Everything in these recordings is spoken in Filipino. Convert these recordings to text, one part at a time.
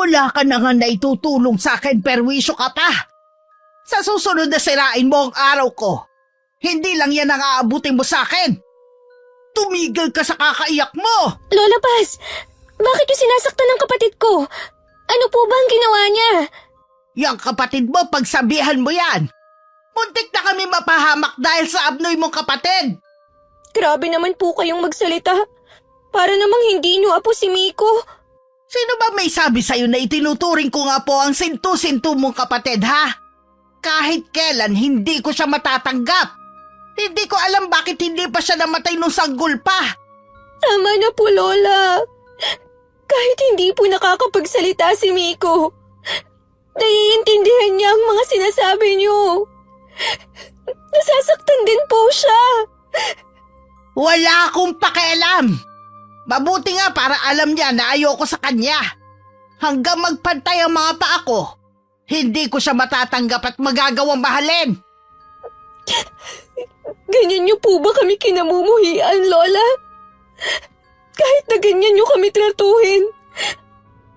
Wala ka na nga naitutulong sa akin, perwisyo ka pa. Sa susunod na sirain mo ang araw ko, hindi lang yan ang aabutin mo sa akin. Tumigil ka sa kakaiyak mo! Lola Paz, bakit yung sinasaktan ng kapatid ko? Ano po ba ang ginawa niya? Yang kapatid mo, pagsabihan mo yan. Muntik na kami mapahamak dahil sa abnoy mong kapatid. Grabe naman po kayong magsalita. Para namang hindi niyo apo si Miko. Sino ba may sabi sa'yo na itinuturing ko nga po ang sintu-sintu mong kapatid, ha? Kahit kailan, hindi ko siya matatanggap. Hindi ko alam bakit hindi pa siya namatay nung sanggol pa. Tama na po, Lola. Kahit hindi po nakakapagsalita si Miko, naiintindihan niya ang mga sinasabi niyo. Nasasaktan din po siya. Wala akong pakialam. Mabuti nga para alam niya na ayoko sa kanya. Hanggang magpantay ang mga paa ko, hindi ko siya matatanggap at magagawang mahalin. Ganyan niyo po ba kami kinamumuhian, Lola? Kahit na ganyan niyo kami tratuhin,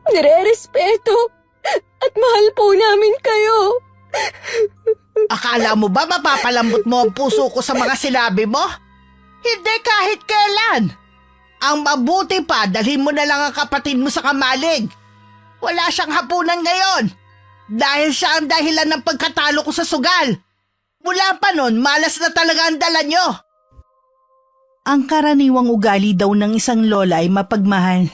nire-respeto at mahal po namin kayo. Akala mo ba mapapalambot mo ang puso ko sa mga sinabi mo? Hindi kahit kailan. Ang mabuti pa, dalhin mo na lang ang kapatid mo sa kamalig. Wala siyang hapunan ngayon. Dahil siya ang dahilan ng pagkatalo ko sa sugal. Mula pa nun, malas na talaga ang dala nyo. Ang karaniwang ugali daw ng isang lola ay mapagmahal,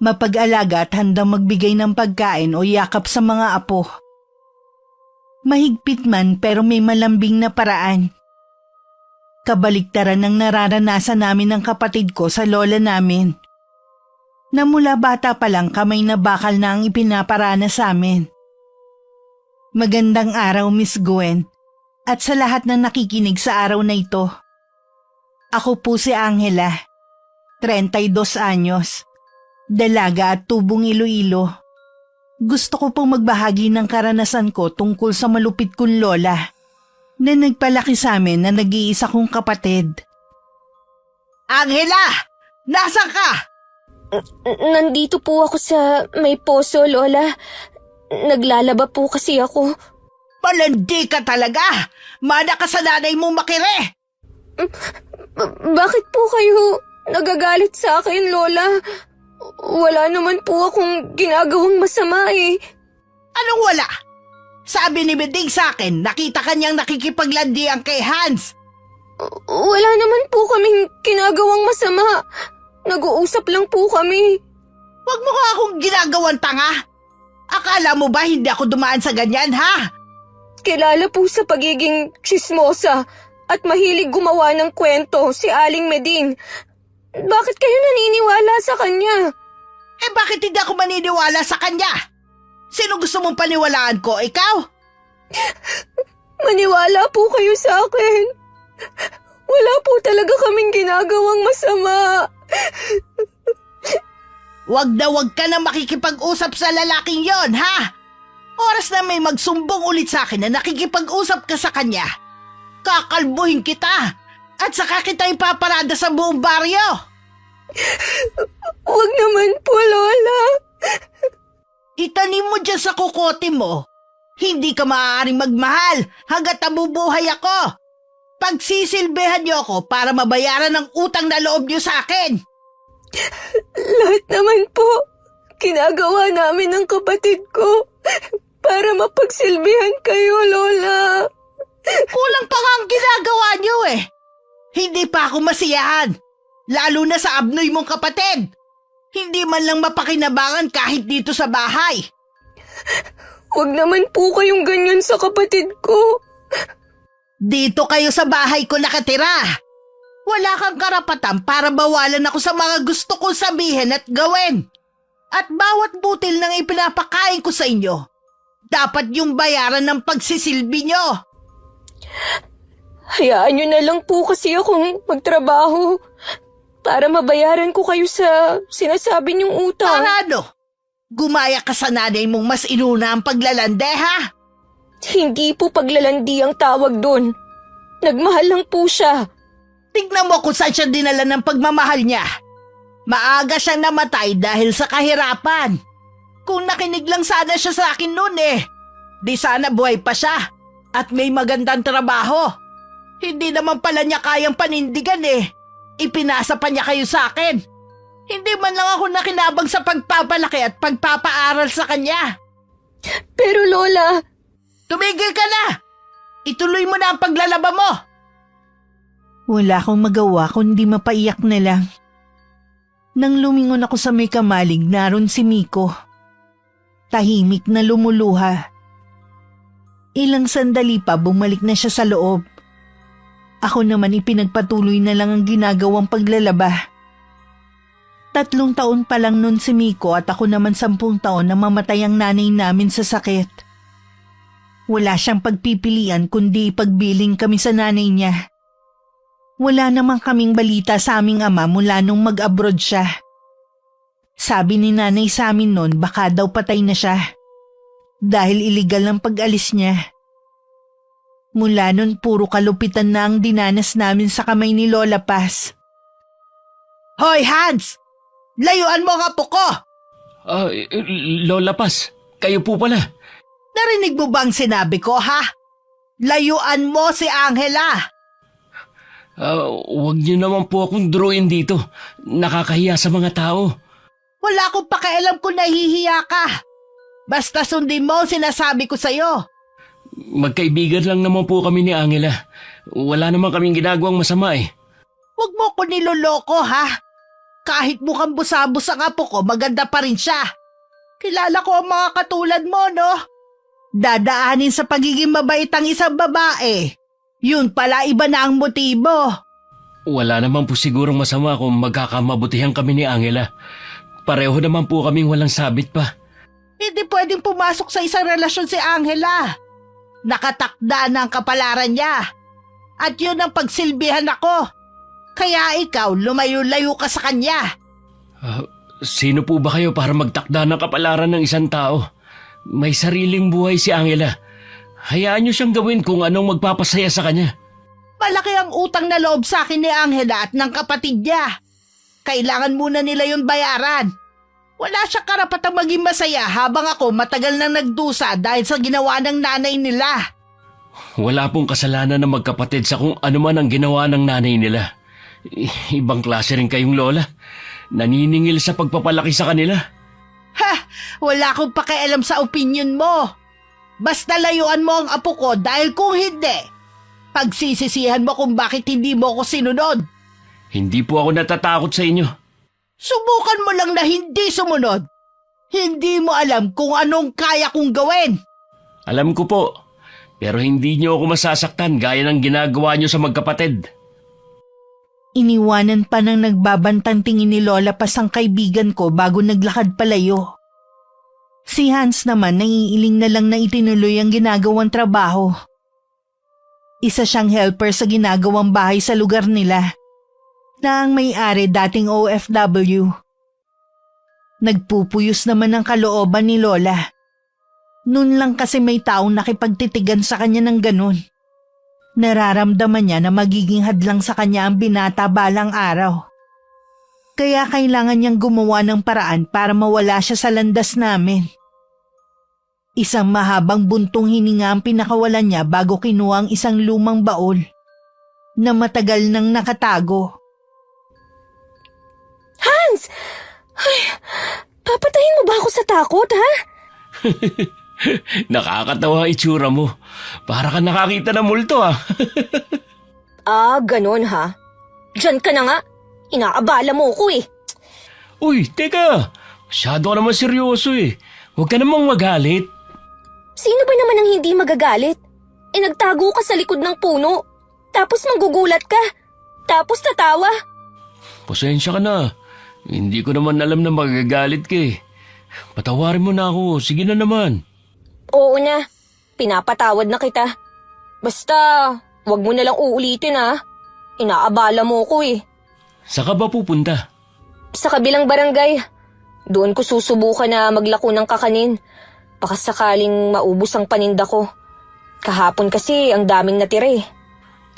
mapag-alaga at handang magbigay ng pagkain o yakap sa mga apo. Mahigpit man pero may malambing na paraan. Kabaliktaran ng nararanasan namin ng kapatid ko sa lola namin. Na mula bata pa lang kamay na bakal na ang ipinaparana sa amin. Magandang araw, Miss Gwen, at sa lahat ng nakikinig sa araw na ito. Ako po si Angela, 32 anyos, dalaga at tubong Iloilo. Gusto ko pong magbahagi ng karanasan ko tungkol sa malupit kong lola na nagpalaki sa amin na nag-iisa kong kapatid. Angela! Nasaan ka? Nandito po ako sa may poso, Lola. Naglalaba po kasi ako. Malandi ka talaga! Mana ka sa nanay mong makire! Bakit po kayo nagagalit sa akin, Lola? Wala naman po akong ginagawang masama eh. Anong wala? Sabi ni Beding sa akin, nakita kanyang nakikipaglandian kay Hans. Wala naman po kaming ginagawang masama. Nag-uusap lang po kami. Huwag mo nga akong ginagawang tanga. Akala mo ba hindi ako dumaan sa ganyan, ha? Kilala po sa pagiging tsismosa at mahilig gumawa ng kwento si Aling Meding. Bakit kayo naniniwala sa kanya? Eh bakit hindi ako maniniwala sa kanya? Sino gusto mong paniwalaan ko, ikaw? Maniwala po kayo sa akin. Wala po talaga kaming ginagawang masama. Wag ka na makikipag-usap sa lalaking yon, ha? Oras na may magsumbong ulit sa akin na nakikipag-usap ka sa kanya. Kakalbuhin kita at saka kita ipaparada sa buong baryo. Wag naman po, Lola. Itanim mo dyan sa kukote mo. Hindi ka maaaring magmahal hanggat nabubuhay ako. Pagsisilbihan niyo ako para mabayaran ang utang na loob niyo sa akin. Lahat naman po, ginagawa namin ng kapatid ko para mapagsilbihan kayo, Lola. Kulang pa nga ang ginagawa niyo eh. Hindi pa ako masiyahan, lalo na sa abnoy mong kapatid. Hindi man lang mapakinabangan kahit dito sa bahay. Huwag naman po kayong ganyan sa kapatid ko. Dito kayo sa bahay ko nakatira. Wala kang karapatan para bawalan ako sa mga gusto kong sabihin at gawin. At bawat butil ng ipinapakain ko sa inyo, dapat yung bayaran ng pagsisilbi nyo. Hayaan nyo na lang po kasi akong magtrabaho para mabayaran ko kayo sa sinasabi niyong utang. Para ano? Gumaya ka sa nanay mong mas inuna ang paglalande, ha? Hindi po paglalandi ang tawag doon. Nagmahal lang po siya. Tignan mo kung saan siya dinala ng pagmamahal niya. Maaga siyang namatay dahil sa kahirapan. Kung nakinig lang sana siya sa akin noon di sana buhay pa siya at may magandang trabaho. Hindi naman pala niya kayang panindigan Ipinasa pa niya kayo sa akin. Hindi man lang ako nakinabang sa pagpapalaki at pagpapaaral sa kanya. Pero Lola, Tumigil ka na! Ituloy mo na ang paglalaba mo! Wala akong magawa kundi mapaiyak na lang. Nang lumingon ako sa may kamalig, naroon si Miko. Tahimik na lumuluha. Ilang sandali pa bumalik na siya sa loob. Ako naman ipinagpatuloy na lang ang ginagawang paglalaba. 3 taon pa lang nun si Miko at ako naman 10 taon na mamatay ang nanay namin sa sakit. Wala siyang pagpipilian kundi pagbiling kami sa nanay niya. Wala namang kaming balita sa aming ama mula nung mag-abroad siya. Sabi ni nanay sa amin noon baka daw patay na siya. Dahil iligal ang pag-alis niya. Mula nun puro kalupitan na ang dinanas namin sa kamay ni Lola Paz. Hoy Hans! Layuan mo ang apo ko! Lola Paz, kayo po pala. Narinig mo bang sinabi ko ha? Layuan mo si Angela! Huwag niyo naman po akong drawing dito. Nakakahiya sa mga tao. Wala akong pakialam kung nahihiya ka. Basta sundin mo ang sinasabi ko sa'yo. Magkaibigan lang naman po kami ni Angela. Wala naman kaming ginagawang masama Huwag mo ko niloloko ha. Kahit mukhang busabos ang apo ko, maganda pa rin siya. Kilala ko ang mga katulad mo, no? Dadaanin sa pagiging mabait ang isang babae. Yun pala iba na ang motibo. Wala naman po sigurong masama kung magkakamabutihan kami ni Angela. Pareho naman po kaming walang sabit pa. Hindi pwedeng pumasok sa isang relasyon si Angela. Nakatakda na ang kapalaran niya. At yun ang pagsilbihan ako. Kaya ikaw, lumayo-layo ka sa kanya. Sino po ba kayo para magtakda ng kapalaran ng isang tao? May sariling buhay si Angela. Hayaan niyo siyang gawin kung anong magpapasaya sa kanya. Malaki ang utang na loob sa akin ni Angela at ng kapatid niya. Kailangan muna nila yung bayaran. Wala siyang karapatang maging masaya habang ako matagal nang nagdusa dahil sa ginawa ng nanay nila. Wala pong kasalanan ng magkapatid sa kung ano man ang ginawa ng nanay nila. Ibang klase rin kayong lola. Naniningil sa pagpapalaki sa kanila. Ha! Wala akong pakialam sa opinyon mo. Basta layuan mo ang apo ko dahil kung hindi, pagsisisihan mo kung bakit hindi mo ako sinunod. Hindi po ako natatakot sa inyo. Subukan mo lang na hindi sumunod. Hindi mo alam kung anong kaya kong gawin. Alam ko po, pero hindi niyo ako masasaktan gaya ng ginagawa niyo sa magkapatid. Iniwanan pa ng nagbabantang tingin ni Lola Paz ang kaibigan ko bago naglakad palayo. Si Hans naman naiiling na lang na itinuloy ang ginagawang trabaho. Isa siyang helper sa ginagawang bahay sa lugar nila, na ang may-ari dating OFW. Nagpupuyos naman ang kalooban ni Lola. Noon lang kasi may taong nakipagtitigan sa kanya ng ganun. Nararamdaman niya na magiging hadlang sa kanya ang binata balang araw. Kaya kailangan niyang gumawa ng paraan para mawala siya sa landas namin. Isang mahabang buntong hininga ang pinakawalan niya bago kinuha ang isang lumang baol na matagal nang nakatago. Hans! Ay, papatayin mo ba ako sa takot, ha? Nakakatawa itsura mo. Para ka nakakita ng multo Ganon ha? Diyan ka na nga. Inaabala mo ko Uy, teka. Masyado ka naman seryoso Huwag ka namang magalit. Sino ba naman ang hindi magagalit? Nagtago ka sa likod ng puno. Tapos magugulat ka. Tapos tatawa. Pasensya ka na. Hindi ko naman alam na magagalit ka Patawarin mo na ako. Sige na naman. Oo na. Pinapatawad na kita. Basta, wag mo na lang uulitin ha. Inaabala mo ko Saan ka ba pupunta? Sa kabilang barangay. Doon ko susubukan na maglako ng kakanin. Baka sakaling maubos ang paninda ko. Kahapon kasi ang daming natira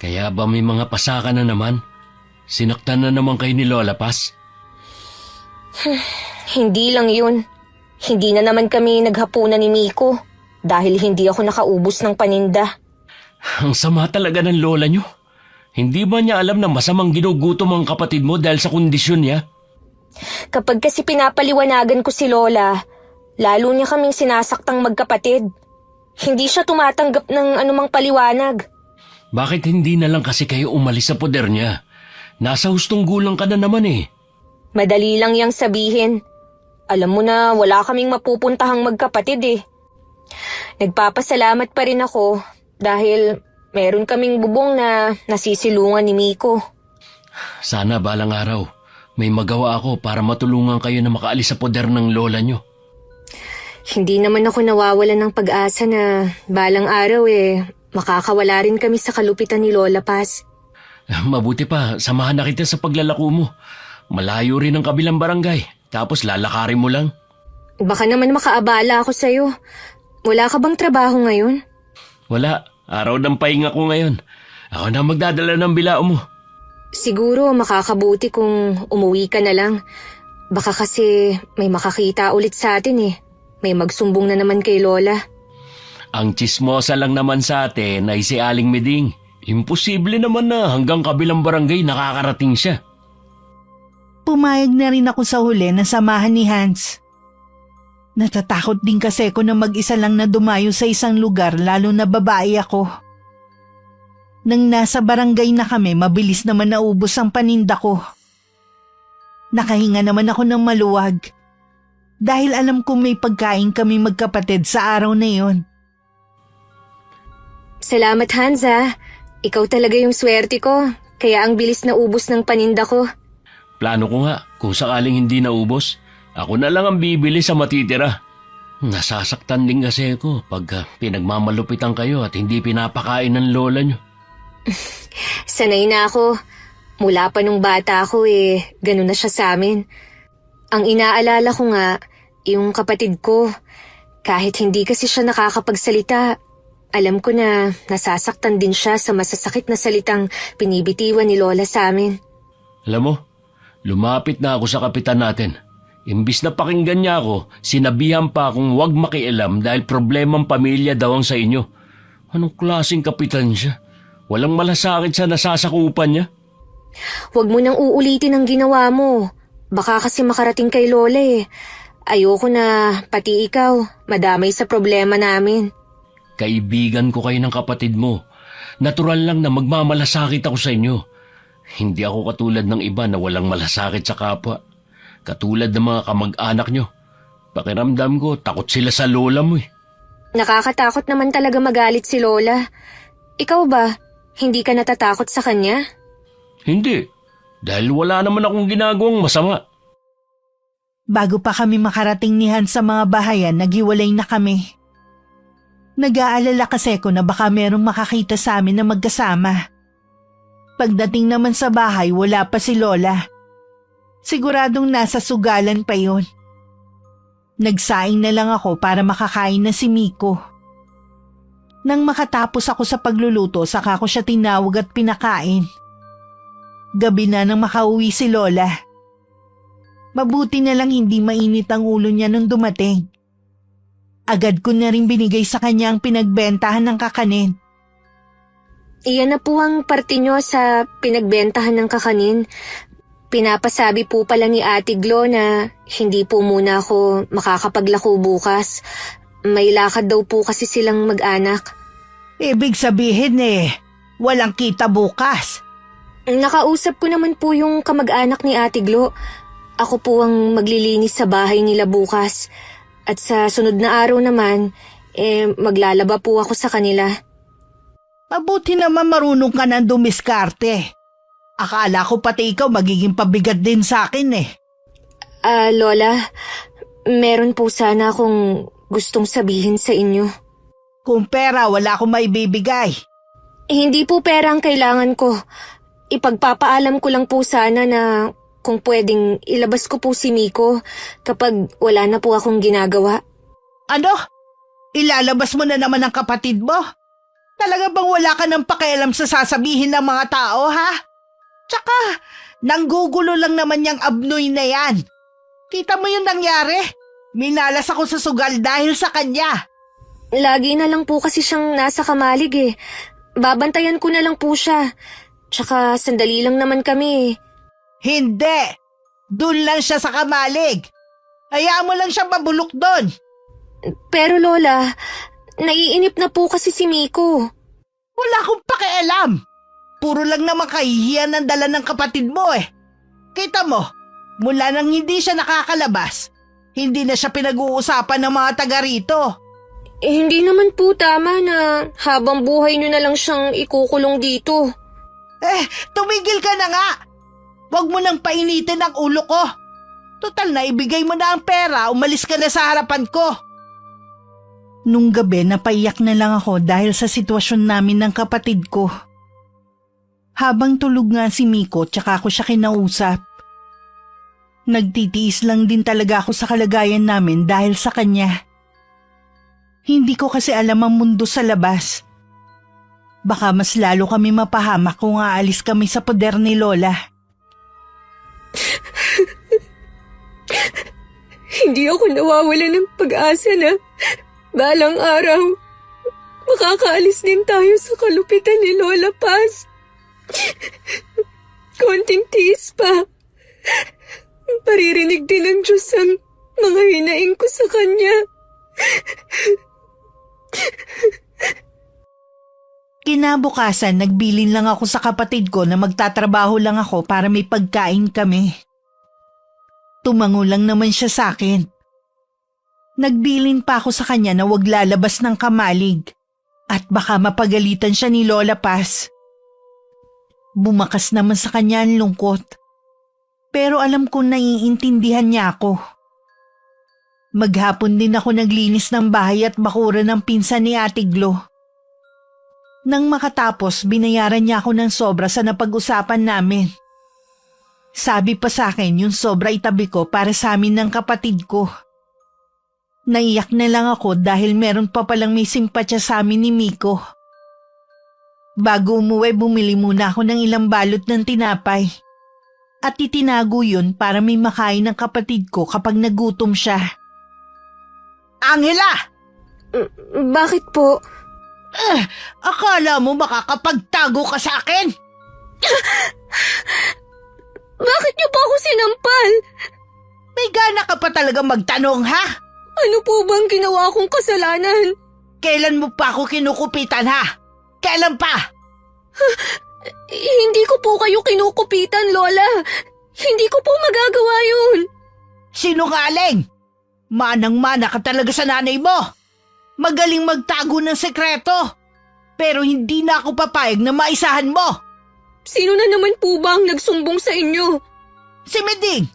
Kaya ba may mga pasaka na naman? Sinaktan na naman kayo ni Lola Paz? Hindi lang yun. Hindi na naman kami naghapunan ni Miko dahil hindi ako nakaubos ng paninda. Ang sama talaga ng lola nyo. Hindi ba niya alam na masamang ginugutom ang kapatid mo dahil sa kondisyon niya? Kapag kasi pinapaliwanagan ko si Lola, lalo niya kaming sinasaktang magkapatid. Hindi siya tumatanggap ng anumang paliwanag. Bakit hindi na lang kasi kayo umalis sa poder niya? Nasa hustong gulang ka na naman eh. Madali lang yang sabihin. Alam mo na wala kaming mapupuntahang magkapatid eh. Nagpapasalamat pa rin ako dahil meron kaming bubong na nasisilungan ni Miko. Sana balang araw, may magawa ako para matulungan kayo na makaalis sa poder ng lola nyo. Hindi naman ako nawawalan ng pag-asa na balang araw makakawala rin kami sa kalupitan ni Lola Paz. Mabuti pa, samahan na kita sa paglalako mo. Malayo rin ang kabilang barangay, tapos lalakarin mo lang. Baka naman makaabala ako sa'yo. Wala ka bang trabaho ngayon? Wala, araw ng pahinga ko ngayon. Ako na magdadala ng bilao mo. Siguro makakabuti kung umuwi ka na lang. Baka kasi may makakita ulit sa atin eh. May magsumbong na naman kay Lola. Ang tsismosa lang naman sa atin ay si Aling Meding. Imposible naman na hanggang kabilang barangay nakakarating siya. Pumayag na rin ako sa huli na samahan ni Hans. Natatakot din kasi ako na mag-isa lang na dumayo sa isang lugar lalo na babae ako. Nang nasa barangay na kami, mabilis naman naubos ang paninda ko. Nakahinga naman ako ng maluwag dahil alam kong may pagkain kami magkapatid sa araw na yon. Salamat Hansa. Ikaw talaga yung swerte ko. Kaya ang bilis na ubos ng paninda ko. Plano ko nga, kung sakaling hindi naubos, ako na lang ang bibili sa matitira. Nasasaktan din kasi ako pag pinagmamalupitan kayo at hindi pinapakain ng lola nyo. Sanay na ako. Mula pa nung bata ako ganun na siya sa amin. Ang inaalala ko nga, yung kapatid ko. Kahit hindi kasi siya nakakapagsalita, alam ko na nasasaktan din siya sa masasakit na salitang binibitiwan ni Lola sa amin. Alam mo, lumapit na ako sa kapitan natin. Imbis na pakinggan niya ako, sinabihan pa akong huwag makialam dahil problemang pamilya daw ang sa inyo. Anong klaseng kapitan siya? Walang malasakit sa nasasakupan niya? Huwag mo nang uulitin ang ginawa mo. Baka kasi makarating kay Lola Ayoko na pati ikaw madamay sa problema namin. Kaibigan ko kayo ng kapatid mo. Natural lang na magmamalasakit ako sa inyo. Hindi ako katulad ng iba na walang malasakit sa kapwa. Katulad ng mga kamag-anak nyo. Pakiramdam ko, takot sila sa lola mo Nakakatakot naman talaga magalit si Lola. Ikaw ba, hindi ka natatakot sa kanya? Hindi, dahil wala naman akong ginagawang masama. Bago pa kami makarating ni Hans sa mga bahayan, naghiwalay na kami. Nag-aalala kasi ko na baka merong makakita sa amin na magkasama. Pagdating naman sa bahay, wala pa si Lola. Siguradong nasa sugalan pa yon. Nagsaing na lang ako para makakain na si Miko. Nang makatapos ako sa pagluluto, saka ko siya tinawag at pinakain. Gabi na nang makauwi si Lola. Mabuti na lang hindi mainit ang ulo niya nung dumating. Agad ko na rin binigay sa kanya ang pinagbentahan ng kakanin. Iyan na po ang parte nyo sa pinagbentahan ng kakanin. Pinapasabi po pala ni Ate Glo na hindi po muna ako makakapaglako bukas. May lakad daw po kasi silang mag-anak. Ibig sabihin walang kita bukas. Nakausap ko naman po yung kamag-anak ni Ate Glo. Ako po ang maglilinis sa bahay nila bukas. At sa sunod na araw naman, maglalaba po ako sa kanila. Mabuti naman marunong ka ng dumiskarte. Akala ko pati ikaw magiging pabigat din sa akin Lola, meron po sana akong gustong sabihin sa inyo. Kung pera, wala akong maibibigay. Hindi po pera ang kailangan ko. Ipagpapaalam ko lang po sana na kung pwedeng ilabas ko po si Miko kapag wala na po akong ginagawa. Ano? Ilalabas mo na naman ang kapatid mo? Talaga bang wala ka ng pakialam sa sasabihin ng mga tao, ha? Tsaka, nanggugulo lang naman yung abnoy na yan. Kita mo yung nangyari? Minalas ako sa sugal dahil sa kanya. Lagi na lang po kasi siyang nasa kamalig eh. Babantayan ko na lang po siya. Tsaka sandali lang naman kami eh. Hindi! Doon lang siya sa kamalig. Hayaan mo lang siya mabulok doon. Pero Lola, naiinip na po kasi si Miko. Wala akong pakialam. Puro lang naman kahihiyan ang dala ng kapatid mo eh. Kita mo, mula nang hindi siya nakakalabas, hindi na siya pinag-uusapan ng mga taga rito. Hindi naman po tama na habang buhay nyo na lang siyang ikukulong dito. Tumigil ka na nga. Huwag mo nang painitin ang ulo ko. Total na ibigay mo na ang pera, umalis ka na sa harapan ko. Nung gabi napaiyak na lang ako dahil sa sitwasyon namin ng kapatid ko. Habang tulog nga si Miko tsaka ako siya kinausap. Nagtitiis lang din talaga ako sa kalagayan namin dahil sa kanya. Hindi ko kasi alam ang mundo sa labas. Baka mas lalo kami mapahamak kung aalis kami sa poder ni Lola. Hindi ako nawawala ng pag-asa na balang araw makakaalis din tayo sa kalupitan ni Lola Paz. Konting tiis pa. Paririnig din ng Diyos ang mga hinaing ko sa Kanya. Kinabukasan, nagbilin lang ako sa kapatid ko na magtatrabaho lang ako para may pagkain kami. Tumango lang naman siya sa akin. Nagbilin pa ako sa kanya na wag lalabas ng kamalig at baka mapagalitan siya ni Lola Paz. Bumakas naman sa kanya ang lungkot. Pero alam kong naiintindihan niya ako. Maghapon din ako naglinis ng bahay at bakuran ng pinsan ni Ate Glo. Nang makatapos, binayaran niya ako ng sobra sa napag-usapan namin. Sabi pa sa akin yung sobra itabi ko para sa amin ng kapatid ko. Naiyak na lang ako dahil meron pa palang may simpatya sa amin ni Miko. Bago umuwi, bumili muna ako ng ilang balot ng tinapay. At itinago yun para may makain ng kapatid ko kapag nagutom siya. Angela! Bakit po? Akala mo makakapagtago ka sa akin? Bakit niyo po ako sinampal? May gana ka pa talaga magtanong, ha? Ano po bang ginawa kong kasalanan? Kailan mo pa ako kinukupitan, ha? Kailan pa? Hindi ko po kayo kinukupitan, Lola. Hindi ko po magagawa yun. Sinungaling! Manang-mana ka talaga sa nanay mo. Magaling magtago ng sekreto. Pero hindi na ako papayag na maisahan mo. Sino na naman po ba ang nagsumbong sa inyo? Si Meding.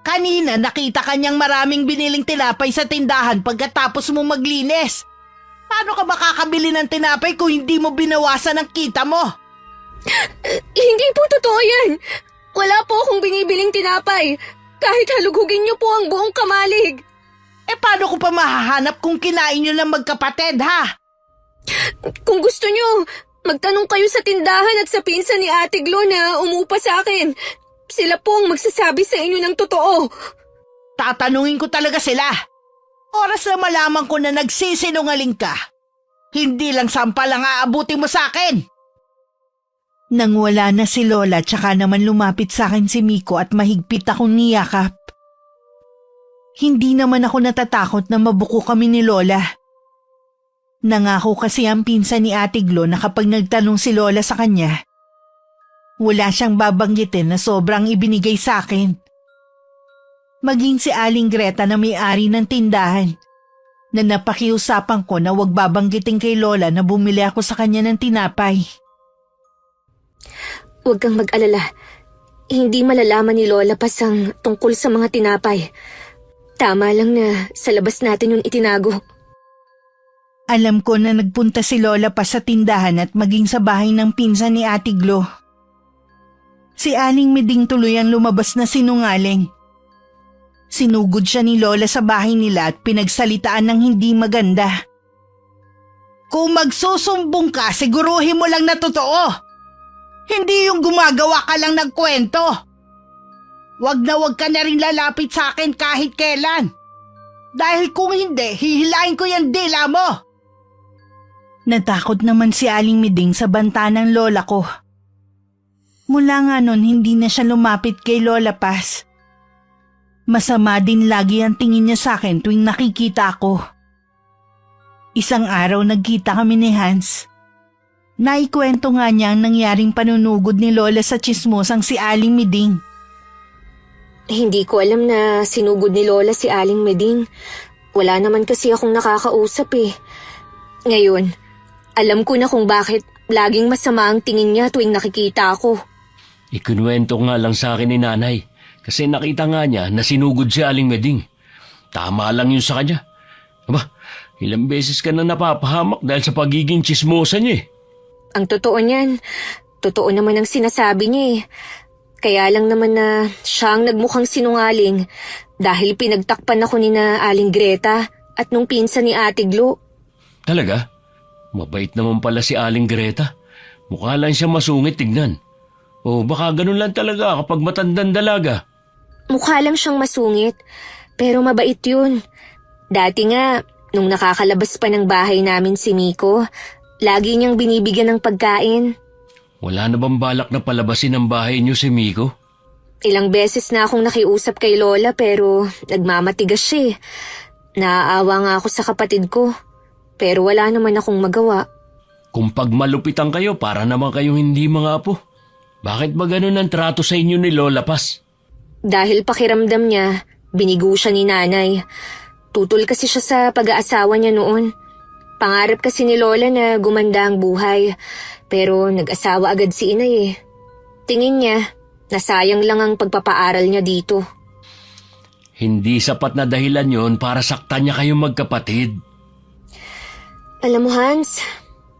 Kanina nakita kanyang maraming biniling tinapay sa tindahan pagkatapos mo maglinis. Paano ka makakabili ng tinapay kung hindi mo binawasan ang kita mo? Hindi po totoo yan. Wala po akong binibiling tinapay. Kahit halugugin niyo po ang buong kamalig. Paano ko pa mahahanap kung kinain nyo lang magkapatid, ha? Kung gusto niyo, magtanong kayo sa tindahan at sa pinsan ni Ate Glo na umupa sa akin. Sila po ang magsasabi sa inyo ng totoo. Tatanungin ko talaga sila. Oras na malaman ko na nagsisinungaling ka. Hindi lang sampal ang aabuti mo sa akin. Nang wala na si Lola, tsaka naman lumapit sa akin si Miko at mahigpit akong niyakap. Hindi naman ako natatakot na mabuko kami ni Lola. Nangako kasi ang pinsan ni Ate Glo na kapag nagtanong si Lola sa kanya, wala siyang babanggitin na sobrang ibinigay sa akin. Maging si Aling Greta na may-ari ng tindahan, na napakiusapan ko na wag babanggitin kay Lola na bumili ako sa kanya ng tinapay. Huwag kang mag-alala. Hindi malalaman ni Lola Pasang tungkol sa mga tinapay. Tama lang na sa labas natin yung itinago. Alam ko na nagpunta si Lola pa sa tindahan at maging sa bahay ng pinsan ni Ate Glo. Si Aling Meding tuloy ang lumabas na sinungaling. Sinugod siya ni Lola sa bahay nila at pinagsalitaan ng hindi maganda. Kung magsusumbong ka, siguruhin mo lang na totoo. Hindi yung gumagawa ka lang ng kwento. Wag na wag ka na rin lalapit sa akin kahit kailan. Dahil kung hindi, hihilain ko yung dila mo! Natakot naman si Aling Miding sa banta ng lola ko. Mula nga nun, hindi na siya lumapit kay Lola Paz. Masama din lagi ang tingin niya sa akin tuwing nakikita ako. Isang araw nagkita kami ni Hans. Naikwento nga niya ang nangyaring panunugod ni Lola sa tsismosang si Aling Miding. Hindi ko alam na sinugod ni Lola si Aling Meding. Wala naman kasi akong nakakausap eh. Ngayon, alam ko na kung bakit laging masama ang tingin niya tuwing nakikita ako. Ikunwento nga lang sa akin ni nanay kasi nakita nga niya na sinugod si Aling Meding. Tama lang yun sa kanya. Aba, ilang beses ka na napapahamak dahil sa pagiging tsismosa niya eh. Ang totoo niyan, totoo naman ang sinasabi niya eh. Kaya lang naman na siya ang nagmukhang sinungaling dahil pinagtakpan ako ni na Aling Greta at nung pinsan ni Ate Glo. Talaga? Mabait naman pala si Aling Greta. Mukha lang siya masungit tignan. O baka ganun lang talaga kapag matandang dalaga. Mukha lang siyang masungit, pero mabait yun. Dati nga, nung nakakalabas pa ng bahay namin si Miko, lagi niyang binibigyan ng pagkain. Wala na bang balak na palabasin ang bahay niyo si Miko? Ilang beses na akong nakiusap kay Lola pero nagmamatigas siya eh. Naaawa nga ako sa kapatid ko, pero wala naman akong magawa. Kung pagmalupitan kayo para naman kayong hindi mga apo. Bakit ba ganun ang trato sa inyo ni Lola Paz? Dahil pakiramdam niya, binigo siya ni nanay. Tutol kasi siya sa pag-aasawa niya noon. Pangarap kasi ni Lola na gumanda ang buhay, pero nag-asawa agad si inay eh. Tingin niya, nasayang lang ang pagpapaaral niya dito. Hindi sapat na dahilan yon para saktan niya kayong magkapatid. Alam mo Hans,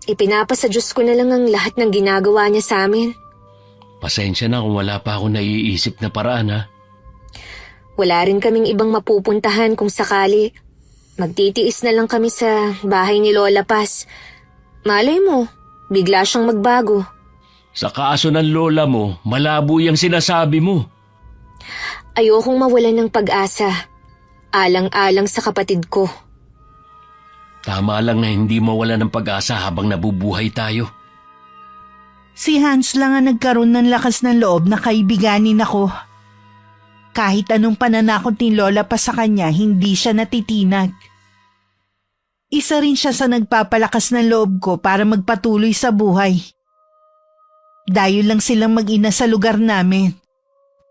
ipinapasa Diyos ko na lang ang lahat ng ginagawa niya sa amin. Pasensya na kung wala pa ako naiisip na paraan ha. Wala rin kaming ibang mapupuntahan kung sakali. Magtitiis na lang kami sa bahay ni Lola Paz. Malay mo, bigla siyang magbago. Sa kaso ng lola mo, malabo yung sinasabi mo. Ayokong mawalan ng pag-asa. Alang-alang sa kapatid ko. Tama lang na hindi mawala ng pag-asa habang nabubuhay tayo. Si Hans lang ang nagkaroon ng lakas ng loob na kaibiganin ako. Kahit anong pananakot ni Lola pa sa kanya, hindi siya natitinag. Isa rin siya sa nagpapalakas ng loob ko para magpatuloy sa buhay. Dayo lang silang mag-ina sa lugar namin.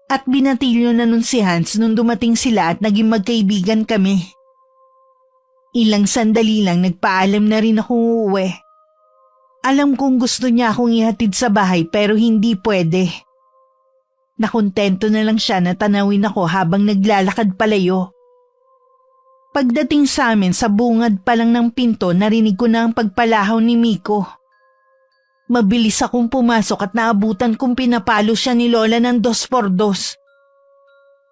At binatilyo na nun si Hans nung dumating sila at naging magkaibigan kami. Ilang sandali lang nagpaalam na rin akong uuwi. Alam kong gusto niya akong ihatid sa bahay pero hindi pwede. Nakontento na lang siya na tanawin ako habang naglalakad palayo. Pagdating sa amin sa bungad pa lang ng pinto, narinig ko na ang pagpalahaw ni Miko. Mabilis akong pumasok at naabutan kong pinapalo siya ni Lola ng 2x2.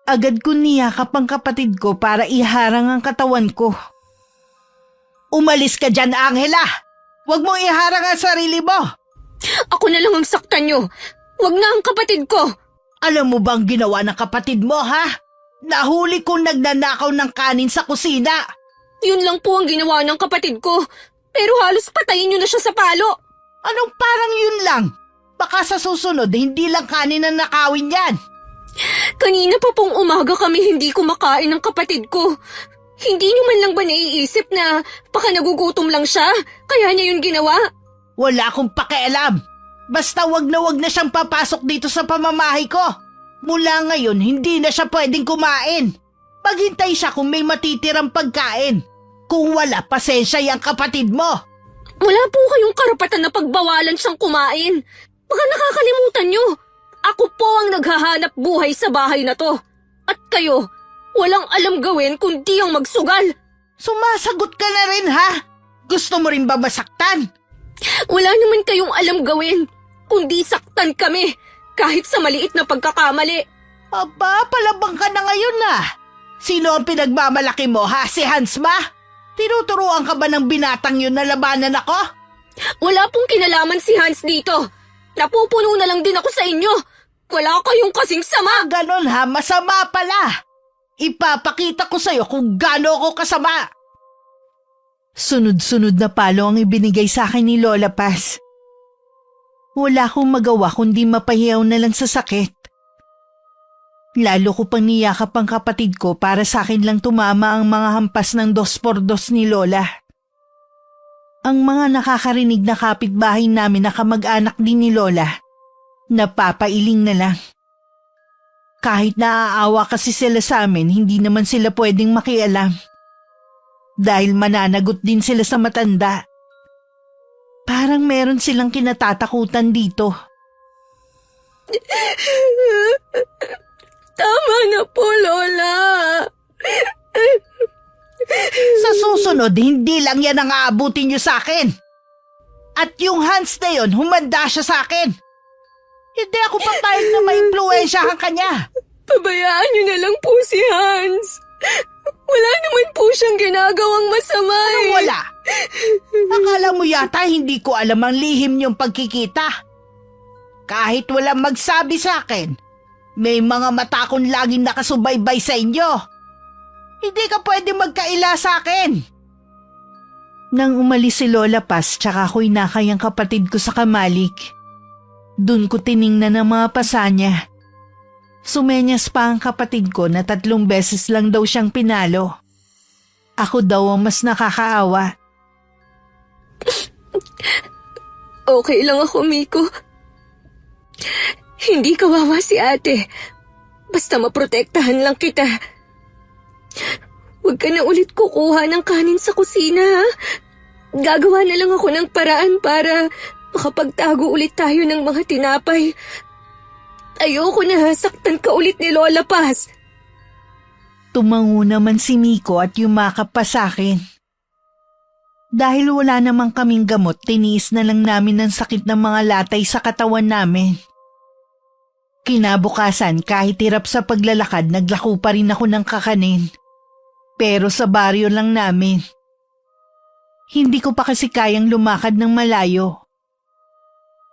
Agad ko niyakap ang kapatid ko para iharang ang katawan ko. Umalis ka dyan, Angela! Huwag mo iharang ang sarili mo! Ako na lang ang saktan niyo. Huwag na ang kapatid ko. Alam mo bang ginawa ng kapatid mo, ha? Nahuli kong nagnanakaw ng kanin sa kusina. Yun lang po ang ginawa ng kapatid ko. Pero halos patayin niyo na siya sa palo. Anong parang yun lang? Baka sa susunod, hindi lang kanin ang nakawin yan. Kanina pa pong umaga kami hindi kumakain ng kapatid ko. Hindi niyo man lang ba naiisip na baka nagugutom lang siya, kaya niya yun ginawa? Wala akong pakialam. Basta wag na siyang papasok dito sa pamamahay ko. Mula ngayon, hindi na siya pwedeng kumain. Maghintay siya kung may matitirang pagkain. Kung wala, pasensya yung kapatid mo. Wala po kayong karapatan na pagbawalan siyang kumain. Baka nakakalimutan niyo. Ako po ang naghahanap buhay sa bahay na to. At kayo, walang alam gawin kundi ang magsugal. Sumasagot ka na rin, ha? Gusto mo rin ba masaktan? Wala naman kayong alam gawin, kundi saktan kami, kahit sa maliit na pagkakamali. Aba, palabang ka na ngayon na. Sino ang pinagmamalaki mo, ha? Si Hans ba? Tinuturuan ka ba ng binatang yun na labanan ako? Wala pong kinalaman si Hans dito. Napupuno na lang din ako sa inyo. Wala kayong kasing sama. Ganon ha, masama pala. Ipapakita ko sa'yo kung gaano ako kasama. Sunod-sunod na palo ang ibinigay sa akin ni Lola Paz. Wala akong magawa kundi mapahiyaw na lang sa sakit. Lalo ko pang niyakap ang kapatid ko para sa akin lang tumama ang mga hampas ng 2x2 ni Lola. Ang mga nakakarinig na kapitbahay namin na kamag-anak din ni Lola, napapailing na lang. Kahit naaawa kasi sila sa amin, hindi naman sila pwedeng makialam. Dahil mananagot din sila sa matanda. Parang meron silang kinatatakutan dito. Tama na po, Lola. Sa susunod, hindi lang yan ang aabutin niyo sa akin. At yung Hans na yon, humanda siya sa akin. Hindi ako papayag na maimpluwensyahan kanya. Pabayaan niyo na lang po si Hans. Wala naman po siyang ginagawang masama eh. Wala. Akala mo yata hindi ko alam ang lihim niyong pagkikita. Kahit walang magsabi sa akin, may mga mata akong laging nakasubaybay sa inyo. Hindi ka pwede magkaila sa akin. Nang umalis si Lola Paz, tsaka ako'y nakay ang kapatid ko sa kamalik. Doon ko tiningnan ang mga pasa niya. Sumenyas pa ang kapatid ko na 3 beses lang daw siyang pinalo. Ako daw ang mas nakakaawa. Okay lang ako, Miko. Hindi kawawa si ate. Basta maprotektahan lang kita. Huwag ka na ulit kukuha ng kanin sa kusina, ha? Gagawa na lang ako ng paraan para makapagtago ulit tayo ng mga tinapay. Ayoko na saktan ka ulit ni Lola Paz. Tumango naman si Miko at yumakap pa sa akin. Dahil wala namang kaming gamot, tiniis na lang namin ang sakit ng mga latay sa katawan namin. Kinabukasan, kahit hirap sa paglalakad, naglako pa rin ako ng kakanin. Pero sa baryo lang namin. Hindi ko pa kasi kayang lumakad ng malayo.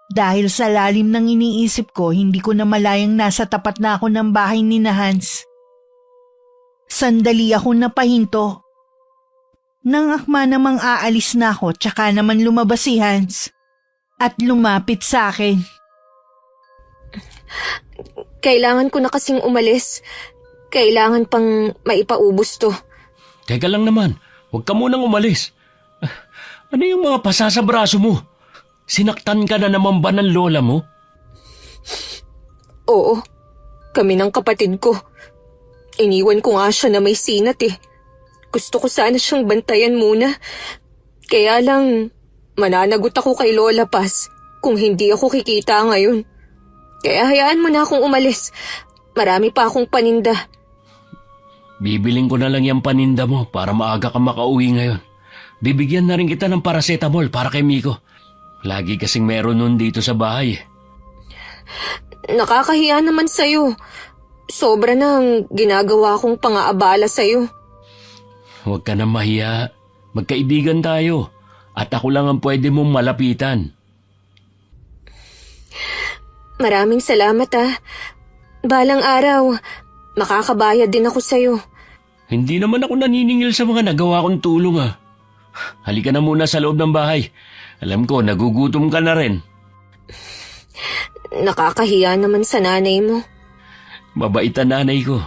Dahil sa lalim ng iniisip ko, hindi ko na malayang nasa tapat na ako ng bahay ni na Hans. Sandali ako napahinto. Nang akma namang aalis na ako, tsaka naman lumabas si Hans at lumapit sa akin. Kailangan ko na kasing umalis. Kailangan pang maipaubos to. Teka lang naman, huwag ka munang umalis. Ano yung mga pasa sa braso mo? Sinaktan ka na naman ba ng lola mo? Oo, kami ng kapatid ko. Iniwan ko nga siya na may sinat eh. Gusto ko sana siyang bantayan muna. Kaya lang, mananagot ako kay Lola Paz kung hindi ako kikita ngayon. Kaya hayaan mo na akong umalis. Marami pa akong paninda. Bibiling ko na lang yung paninda mo para maaga ka makauwi ngayon. Bibigyan na rin kita ng paracetamol para kay Miko. Lagi kasing meron nun dito sa bahay. Nakakahiya naman sa'yo. Sobra na ang ginagawa kong pangaabala sa'yo. Huwag ka na mahiya. Magkaibigan tayo. At ako lang ang pwede mong malapitan. Maraming salamat ah. Balang araw, makakabayad din ako sa'yo. Hindi naman ako naniningil sa mga nagawa kong tulong ah. Halika na muna sa loob ng bahay. Alam ko, nagugutom ka na rin. Nakakahiya naman sa nanay mo. Mabait ang nanay ko.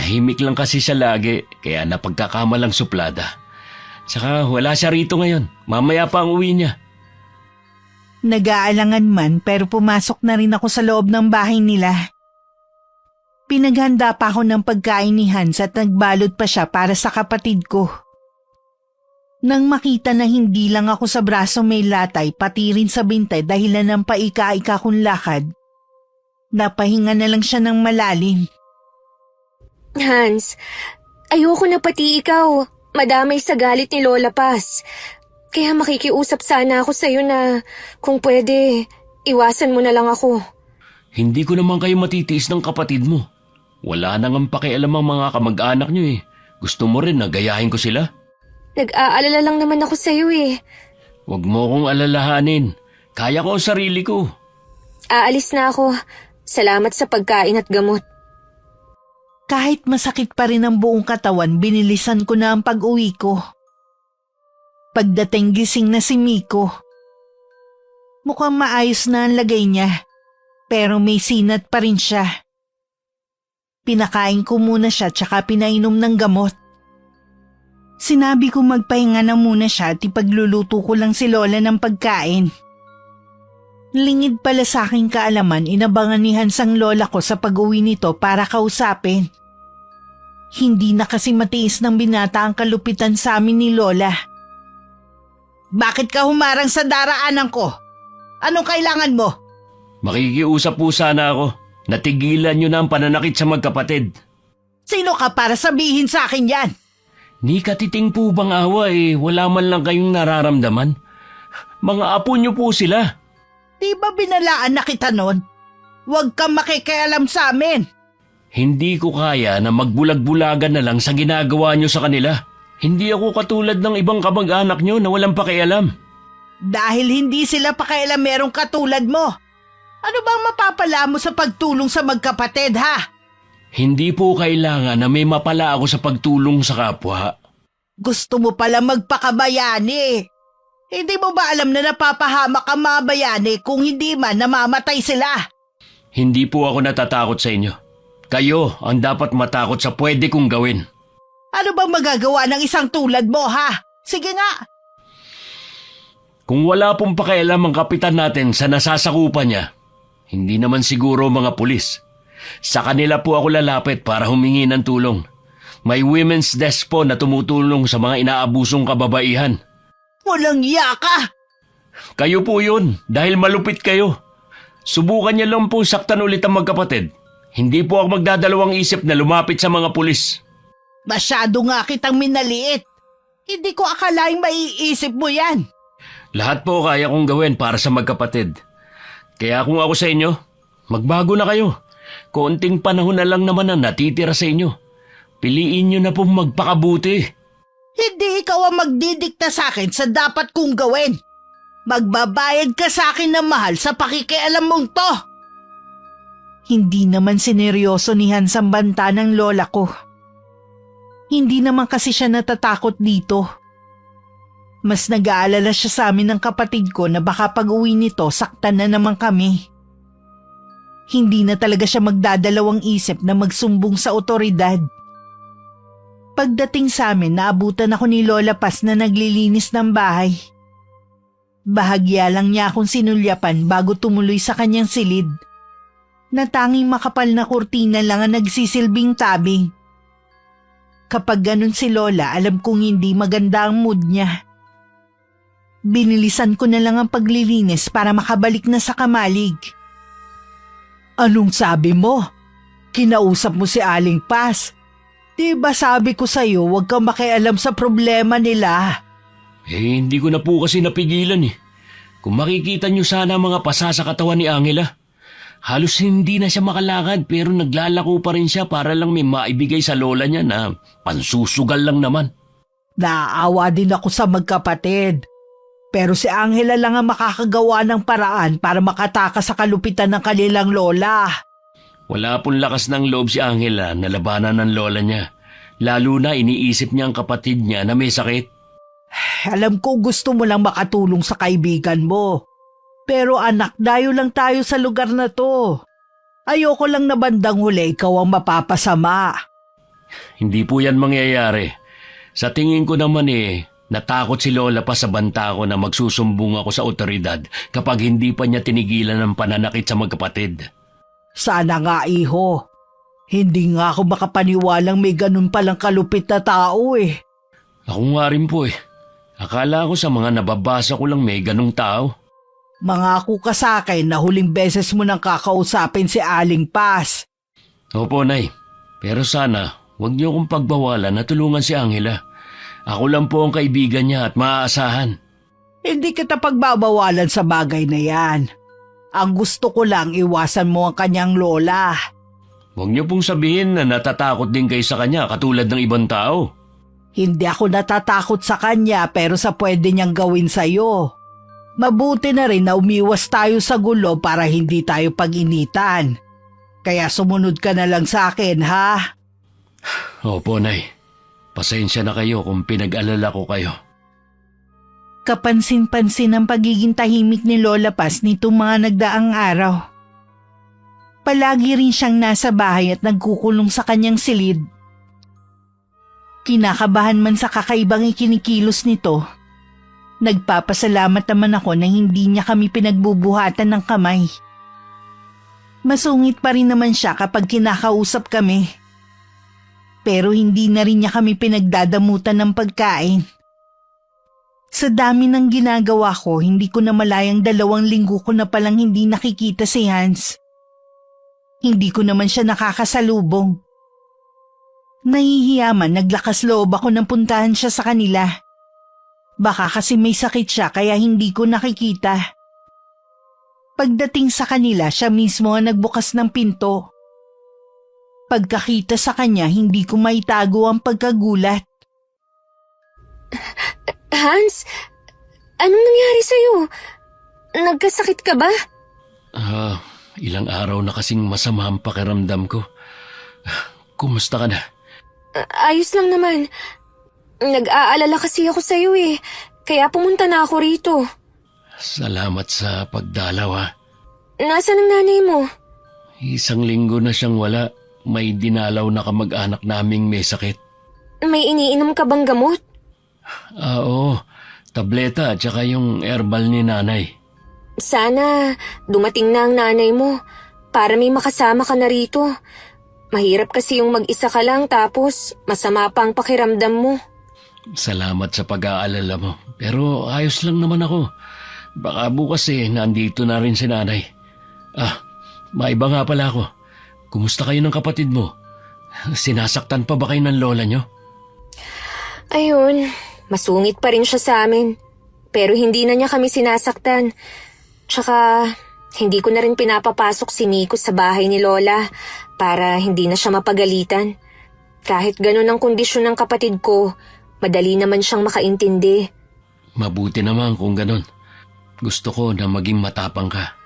Tahimik lang kasi siya lagi, kaya napagkakamalang suplada. Saka wala siya rito ngayon. Mamaya pa ang uwi niya. Nag-aalangan man pero pumasok na rin ako sa loob ng bahay nila. Pinaghanda pa ako ng pagkain ni Hans at nagbalot pa siya para sa kapatid ko. Nang makita na hindi lang ako sa braso may latay, pati rin sa binte dahilan ng paika-ika kong lakad, napahinga na lang siya ng malalim. Hans, ayoko na pati ikaw. Madamay sa galit ni Lola Paz. Kaya makikiusap sana ako sa'yo na kung pwede, iwasan mo na lang ako. Hindi ko naman kayo matitiis ng kapatid mo. Wala nang ang pakialam ang mga kamag-anak niyo eh. Gusto mo rin na gayahin ko sila? Nag-aalala lang naman ako sa'yo eh. Huwag mo kong alalahanin. Kaya ko ang sarili ko. Aalis na ako. Salamat sa pagkain at gamot. Kahit masakit pa rin ang buong katawan, binilisan ko na ang pag-uwi ko. Pagdating gising na si Miko. Mukhang maayos na ang lagay niya, pero may sinat pa rin siya. Pinakain ko muna siya tsaka pinainom ng gamot. Sinabi ko magpahinga na muna siya at ipagluluto ko lang si Lola ng pagkain. Lingid pala sa aking kaalaman, inabangan ni Hans ang lola ko sa pag-uwi nito para kausapin. Hindi na kasi matiis ng binata ang kalupitan sa amin ni Lola. Bakit ka humarang sa daraanan ko? Anong kailangan mo? Makikiusap po sana ako. Natigilan niyo na ang pananakit sa magkapatid. Sino ka para sabihin sa akin yan? Ni katiting po bang awa wala man lang kayong nararamdaman? Mga apo niyo po sila. Di ba binalaan na kita nun? Huwag kang makikialam sa amin. Hindi ko kaya na magbulag-bulagan na lang sa ginagawa niyo sa kanila. Hindi ako katulad ng ibang kamag-anak niyo na walang pakialam. Dahil hindi sila pakialam merong katulad mo. Ano bang mapapala mo sa pagtulong sa magkapatid, ha? Hindi po kailangan na may mapala ako sa pagtulong sa kapwa. Gusto mo pala magpakabayani. Hindi mo ba alam na napapahamak ang mga bayani kung hindi man namamatay sila? Hindi po ako natatakot sa inyo. Kayo ang dapat matakot sa pwede kong gawin. Ano bang magagawa ng isang tulad mo, ha? Sige nga. Kung wala pong pakialam ang kapitan natin sa nasasakupan niya, hindi naman siguro mga pulis. Sa kanila po ako lalapit para humingi ng tulong. May women's desk po na tumutulong sa mga inaabusong kababaihan. Walang yaka! Kayo po yun, dahil malupit kayo. Subukan niya lang po saktan ulit ang magkapatid. Hindi po ako magdadalawang isip na lumapit sa mga pulis. Masyado nga kitang minaliit. Hindi ko akalaing maiisip mo yan. Lahat po kaya kong gawin para sa magkapatid. Kaya kung ako sa inyo, magbago na kayo. Konting panahon na lang naman ang natitira sa inyo. Piliin niyo na pong magpakabuti. Hindi ikaw ang magdidikta sa akin sa dapat kong gawin. Magbabayad ka sa akin ng mahal sa pakikialam mong to. Hindi naman sineryoso ni Hans ang banta ng lola ko. Hindi naman kasi siya natatakot dito. Mas nag-aalala siya sa amin ng kapatid ko na baka pag-uwi nito saktan na naman kami. Hindi na talaga siya magdadalawang isip na magsumbong sa otoridad. Pagdating sa amin, naabutan ako ni Lola Paz na naglilinis ng bahay. Bahagya lang niya akong sinulyapan bago tumuloy sa kanyang silid. Na tanging makapal na kurtina lang ang nagsisilbing tabing. Kapag ganun si Lola, alam kong hindi maganda ang mood niya. Binilisan ko na lang ang paglilinis para makabalik na sa kamalig. Anong sabi mo? Kinausap mo si Aling Paz. Di ba sabi ko sa'yo huwag kang makialam sa problema nila? Hindi ko na po kasi napigilan Kung makikita niyo sana mga pasa sa katawan ni Angela. Halos hindi na siya makalakad pero naglalako pa rin siya para lang may maibigay sa lola niya na pansusugal lang naman. Naawa din ako sa magkapatid. Pero si Angela lang ang makakagawa ng paraan para makatakas sa kalupitan ng kanilang lola. Wala pong lakas ng loob si Angela na labanan ng lola niya. Lalo na iniisip niya ang kapatid niya na may sakit. Alam ko gusto mo lang makatulong sa kaibigan mo. Pero anak, dayo lang tayo sa lugar na to. Ayoko lang na bandang huli ikaw ang mapapasama. Hindi po yan mangyayari. Sa tingin ko naman natakot si Lola pa sa banta ko na magsusumbong ako sa otoridad kapag hindi pa niya tinigilan ang pananakit sa magkapatid. Sana nga iho. Hindi nga ako makapaniwalang may ganun palang kalupit na tao Ako nga rin po Akala ko sa mga nababasa ko lang may ganung tao. Mangako ka sa akin na huling beses mo nang kakausapin si Aling Paz. Opo, Nay. Pero sana, huwag niyo akong pagbawalan na tulungan si Angela. Ako lang po ang kaibigan niya at maaasahan. Hindi kita pagbabawalan sa bagay na yan. Ang gusto ko lang iwasan mo ang kanyang lola. Huwag niyo pong sabihin na natatakot din kayo sa kanya katulad ng ibang tao. Hindi ako natatakot sa kanya pero sa pwede niyang gawin sa'yo. Mabuti na rin na umiwas tayo sa gulo para hindi tayo pag-initan. Kaya sumunod ka na lang sa akin, ha? Opo, Nay. Pasensya na kayo kung pinag-alala ko kayo. Kapansin-pansin ang pagiging tahimik ni Lola Paz nitong mga nagdaang araw. Palagi rin siyang nasa bahay at nagkukulong sa kanyang silid. Kinakabahan man sa kakaibang ikinikilos nito, nagpapasalamat naman ako na hindi niya kami pinagbubuhatan ng kamay. Masungit pa rin naman siya kapag kinakausap kami. Pero hindi na rin niya kami pinagdadamutan ng pagkain. Sa dami ng ginagawa ko, hindi ko na malayang 2 linggo ko na palang hindi nakikita si Hans. Hindi ko naman siya nakakasalubong. Nahihiyaman, naglakas loob ako nang puntahan siya sa kanila. Baka kasi may sakit siya kaya hindi ko nakikita. Pagdating sa kanila, siya mismo ang nagbukas ng pinto. Pagkakita sa kanya, hindi ko maitago ang pagkagulat. Hans, anong nangyari sa'yo? Nagkasakit ka ba? Ilang araw na kasing masama ang pakiramdam ko. Kumusta ka na? Ayos lang naman. Nag-aalala kasi ako sa'yo kaya pumunta na ako rito. Salamat sa pagdalaw ha. Nasaan ang nanay mo? 1 linggo na siyang wala. May dinalaw na kamag-anak naming may sakit. May iniinom ka bang gamot? Oo, tableta at saka yung herbal ni nanay. Sana dumating na ang nanay mo para may makasama ka na rito. Mahirap kasi yung mag-isa ka lang tapos masama pa ang pakiramdam mo. Salamat sa pag-aalala mo. Pero ayos lang naman ako. Baka bukas nandito na rin si nanay. Maiba nga pala ako. Kumusta kayo ng kapatid mo? Sinasaktan pa ba kayo ng lola nyo? Ayun, masungit pa rin siya sa amin. Pero hindi na niya kami sinasaktan. Tsaka, hindi ko na rin pinapapasok si Miko sa bahay ni Lola para hindi na siya mapagalitan. Kahit ganun ang kondisyon ng kapatid ko, madali naman siyang makaintindi. Mabuti naman kung ganun. Gusto ko na maging matapang ka.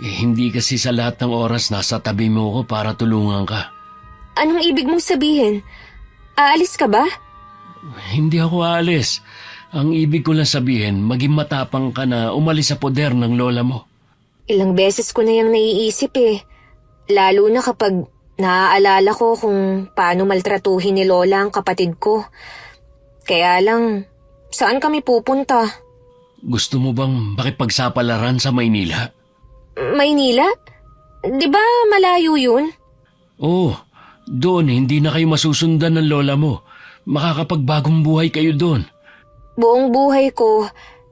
Hindi kasi sa lahat ng oras nasa tabi mo ko para tulungan ka. Anong ibig mong sabihin? Aalis ka ba? Hindi ako aalis. Ang ibig ko lang sabihin, maging matapang ka na umalis sa poder ng lola mo. Ilang beses ko na yung naiisip Lalo na kapag naaalala ko kung paano maltratuhin ni Lola ang kapatid ko. Kaya lang, saan kami pupunta? Gusto mo bang makipagsapalaran sa Maynila? Maynila? Di ba malayo yun? Oo, doon hindi na kayo masusundan ng lola mo. Makakapagbagong buhay kayo doon. Buong buhay ko,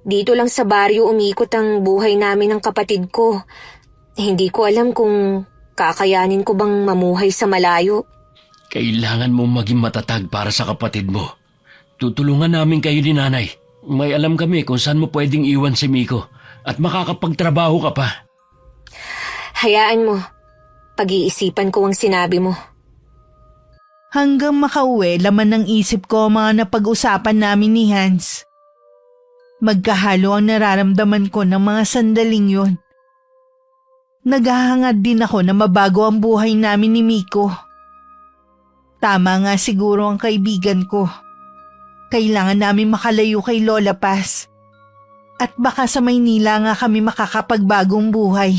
dito lang sa baryo umikot ang buhay namin ng kapatid ko. Hindi ko alam kung kakayanin ko bang mamuhay sa malayo. Kailangan mong maging matatag para sa kapatid mo. Tutulungan namin kayo ni nanay. May alam kami kung saan mo pwedeng iwan si Miko at makakapagtrabaho ka pa. Hayaan mo. Pag-iisipan ko ang sinabi mo. Hanggang makauwi, laman ng isip ko ang mga napag-usapan namin ni Hans. Magkahalo ang nararamdaman ko ng mga sandaling yun. Naghahangad din ako na mabago ang buhay namin ni Miko. Tama nga siguro ang kaibigan ko. Kailangan namin makalayo kay Lola Paz. At baka sa Maynila nga kami makakapagbagong buhay.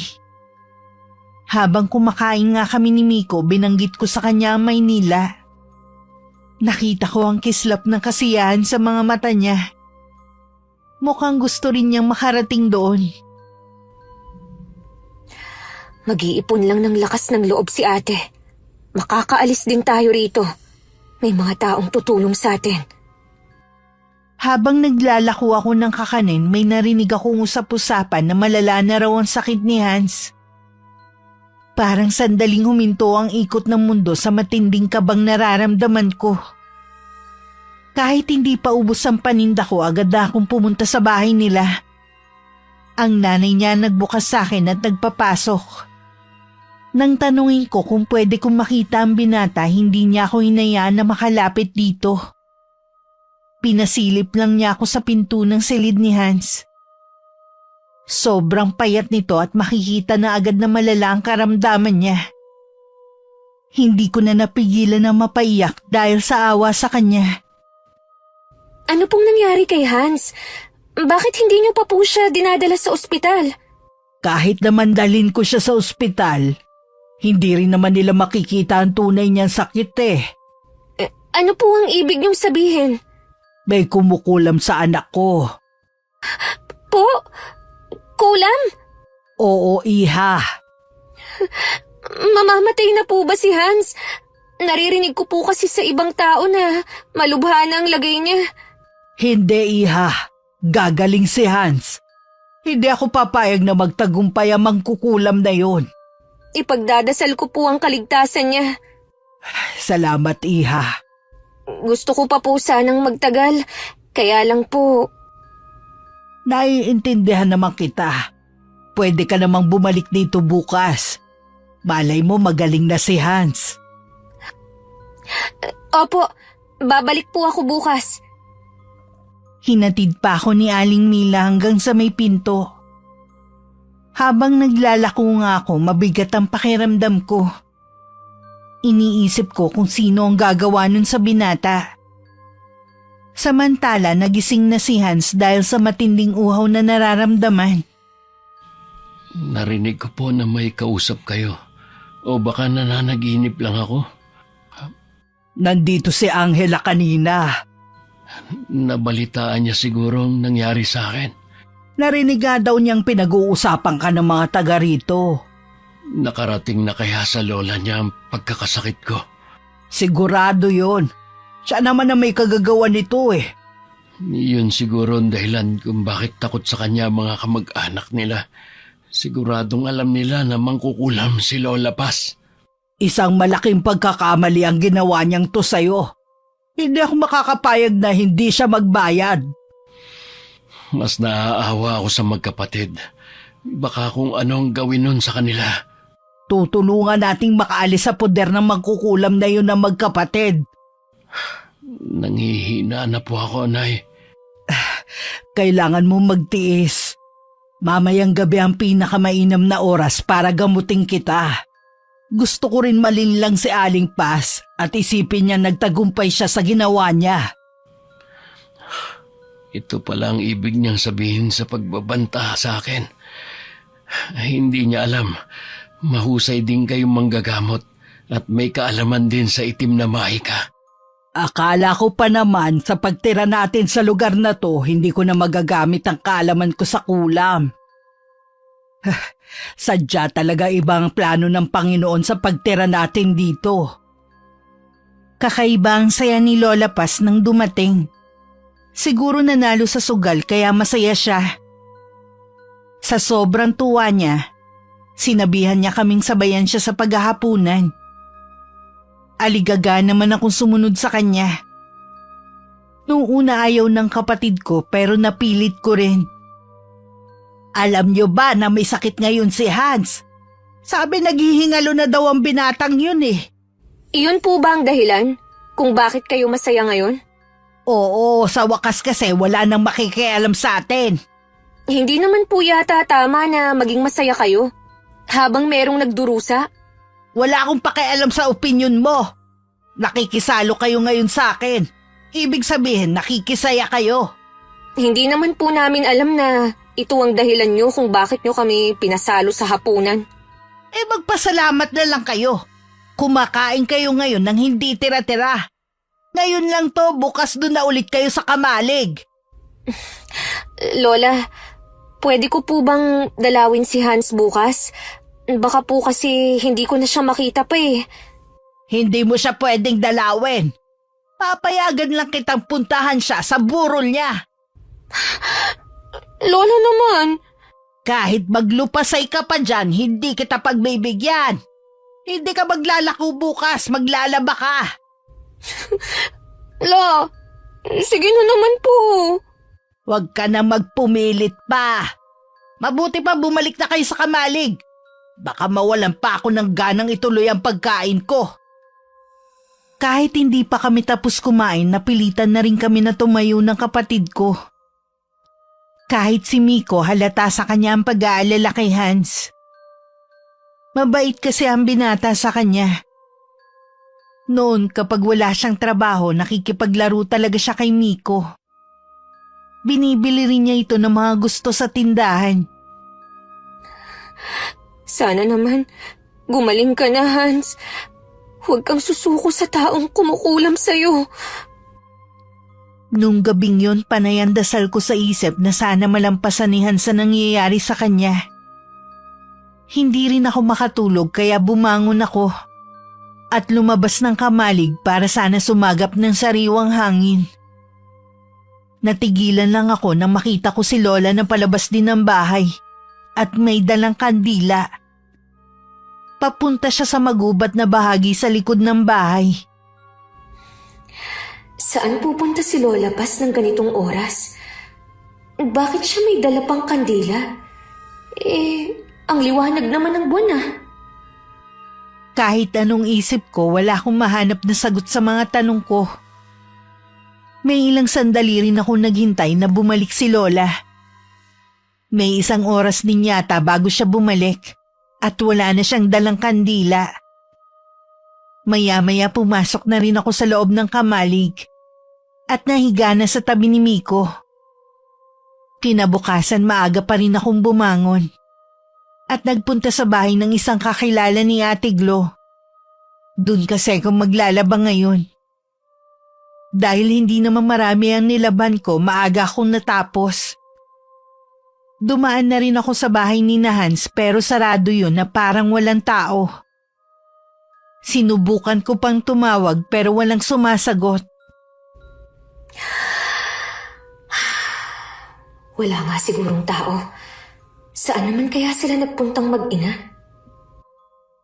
Habang kumakain nga kami ni Miko, binanggit ko sa kanya ang Maynila. Nakita ko ang kislap ng kasiyahan sa mga mata niya. Mukhang gusto rin niyang makarating doon. Mag-iipon lang ng lakas ng loob si ate. Makakaalis din tayo rito. May mga taong tutulong sa atin. Habang naglalako ako ng kakanin, may narinig akong usap-usapan na malala na raw ang sakit ni Hans. Parang sandaling huminto ang ikot ng mundo sa matinding kabang nararamdaman ko. Kahit hindi pa ubos ang paninda ko, agad akong pumunta sa bahay nila. Ang nanay niya nagbukas sa akin at nagpapasok. Nang tanungin ko kung pwede kong makita ang binata, hindi niya ako hinayaan na makalapit dito. Pinasilip lang niya ako sa pinto ng silid ni Hans. Sobrang payat nito at makikita na agad na malala ang karamdaman niya. Hindi ko na napigilan na mapaiyak dahil sa awa sa kanya. Ano pong nangyari kay Hans? Bakit hindi niyo pa po siya dinadala sa ospital? Kahit naman dalhin ko siya sa ospital, hindi rin naman nila makikita ang tunay niyang sakit eh. Ano po ang ibig niyong sabihin? May kumukulam sa anak ko. Po? Kulam? Oo, iha. Mamamatay na po ba si Hans? Naririnig ko po kasi sa ibang tao na malubha na ang lagay niya. Hindi, iha. Gagaling si Hans. Hindi ako papayag na magtagumpay ang mangkukulam na yon. Ipagdadasal ko po ang kaligtasan niya. Salamat, iha. Gusto ko pa po sanang magtagal, kaya lang po. Naiintindihan naman kita. Pwede ka namang bumalik dito bukas. Malay mo magaling na si Hans. Opo, babalik po ako bukas. Hinatid pa ako ni Aling Mila hanggang sa may pinto. Habang naglalako nga ako, mabigat ang pakiramdam ko. Iniisip ko kung sino ang gagawa nun sa binata. Samantala, nagising na si Hans dahil sa matinding uhaw na nararamdaman. Narinig ko po na may kausap kayo. O baka nananaginip lang ako? Nandito si Angela kanina. Nabalitaan niya siguro ang nangyari sa akin. Narinig nga daw niyang pinag-uusapan ka ng mga taga rito. Nakarating na kaya sa lola niya ang pagkakasakit ko. Sigurado yon. Siya naman na may kagagawa nito eh. Yun siguro ang dahilan kung bakit takot sa kanya mga kamag-anak nila. Siguradong alam nila na mangkukulam si Lola Paz. Isang malaking pagkakamali ang ginawa niyang to sa'yo. Hindi ako makakapayag na hindi siya magbayad. Mas naaawa ako sa magkapatid. Baka kung anong gawin nun sa kanila. Tutulungan nating makaalis sa poder ng magkukulam na yun ng magkapatid. Nanghihina na po ako, Nay. Kailangan mo magtiis. Mamayang gabi ang pinakamainam na oras para gamutin kita. Gusto ko rin malinlang si Aling Paz at isipin niya nagtagumpay siya sa ginawa niya. Ito pala ang ibig niyang sabihin sa pagbabanta sa akin. Hindi niya alam. Mahusay din kayong manggagamot at may kaalaman din sa itim na mahika. Akala ko pa naman sa pagtira natin sa lugar na to, hindi ko na magagamit ang kaalaman ko sa kulam. Sadya talaga ibang plano ng Panginoon sa pagtira natin dito. Kakaiba ang saya ni Lola Paz nang dumating. Siguro nanalo sa sugal kaya masaya siya. Sa sobrang tuwa niya, sinabihan niya kaming sabayan siya sa paghahapunan. Aligaga naman akong sumunod sa kanya. Noong una ayaw ng kapatid ko pero napilit ko rin. Alam niyo ba na may sakit ngayon si Hans? Sabi naghihingalo na daw ang binatang yun eh. Iyon po ba ang dahilan kung bakit kayo masaya ngayon? Oo, sa wakas kasi wala nang makikialam sa atin. Hindi naman po yata tama na maging masaya kayo habang merong nagdurusa. Wala akong pakialam sa opinyon mo. Nakikisalo kayo ngayon sa akin. Ibig sabihin, nakikisaya kayo. Hindi naman po namin alam na ito ang dahilan nyo kung bakit nyo kami pinasalo sa hapunan. Eh magpasalamat na lang kayo. Kumakain kayo ngayon ng hindi tira-tira. Ngayon lang to, bukas doon na ulit kayo sa kamalig. Lola, pwede ko po bang dalawin si Hans bukas? Baka po kasi hindi ko na siya makita pa eh. Hindi mo siya pwedeng dalawin. Papayagan lang kitang puntahan siya sa burol niya. Lola naman. Kahit maglupasay ka pa dyan, hindi kita pagbibigyan. Hindi ka maglalako bukas, maglalaba ka. La, sige na naman po. Huwag ka na magpumilit pa. Mabuti pa bumalik na kayo sa kamalig. Baka mawalan pa ako ng ganang ituloy ang pagkain ko. Kahit hindi pa kami tapos kumain, napilitan na rin kami na tumayo ng kapatid ko. Kahit si Miko, halata sa kanya ang pag-aalala kay Hans. Mabait kasi ang binata sa kanya. Noon kapag wala siyang trabaho, nakikipaglaro talaga siya kay Miko. Binibili rin niya ito ng mga gusto sa tindahan. Sana naman, gumaling ka na, Hans. Huwag kang susuko sa taong kumukulam sa'yo. Nung gabing yon, panay ang dasal ko sa isip na sana malampasan ni Hans ang nangyayari sa kanya. Hindi rin ako makatulog kaya bumangon ako at lumabas ng kamalig para sana sumagap ng sariwang hangin. Natigilan lang ako nang makita ko si Lola na palabas din ng bahay at may dalang kandila. Papunta siya sa magubat na bahagi sa likod ng bahay. Saan pupunta si Lola Paz ng ganitong oras? Bakit siya may dala pang kandila? Ang liwanag naman ng buwan ah. Kahit anong isip ko, wala akong mahanap na sagot sa mga tanong ko. May ilang sandali rin ako naghintay na bumalik si Lola. May 1 oras din yata bago siya bumalik at wala na siyang dalang kandila. Maya-maya pumasok na rin ako sa loob ng kamalig at nahiga na sa tabi ni Miko. Kinabukasan maaga pa rin akong bumangon at nagpunta sa bahay ng isang kakilala ni Ate Glo. Doon kasi ako maglalaba ngayon. Dahil hindi naman marami ang nilaban ko, maaga akong natapos. Dumaan na rin ako sa bahay ni Hans pero sarado yun na parang walang tao. Sinubukan ko pang tumawag pero walang sumasagot. Wala nga sigurong tao. Saan naman kaya sila nagpuntang mag-ina?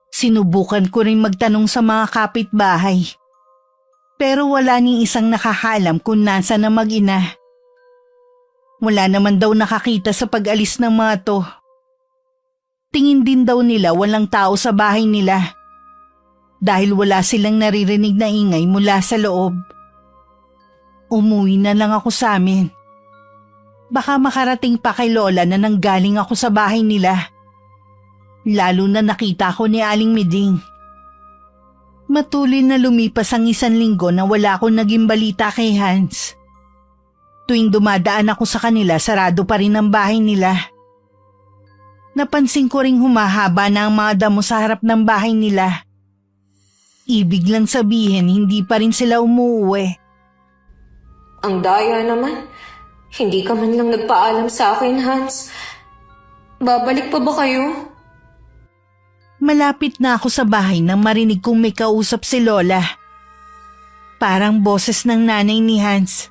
Sinubukan ko rin magtanong sa mga kapitbahay. Pero wala ning isang nakakaalam kung nasa na mag-ina. Wala naman daw nakakita sa pag-alis ng mga to. Tingin din daw nila walang tao sa bahay nila. Dahil wala silang naririnig na ingay mula sa loob. Umuwi na lang ako sa amin. Baka makarating pa kay Lola na nanggaling ako sa bahay nila. Lalo na nakita ko ni Aling Miding. Matuloy na lumipas ang 1 linggo na wala akong naging balita kay Hans. Tuwing dumadaan ako sa kanila, sarado pa rin ang bahay nila. Napansin ko ring humahaba na ang mga damo sa harap ng bahay nila. Ibig lang sabihin, hindi pa rin sila umuuwi. Ang daya naman. Hindi ka man lang nagpaalam sa akin, Hans. Babalik pa ba kayo? Malapit na ako sa bahay nang marinig kong may kausap si Lola. Parang boses ng nanay ni Hans.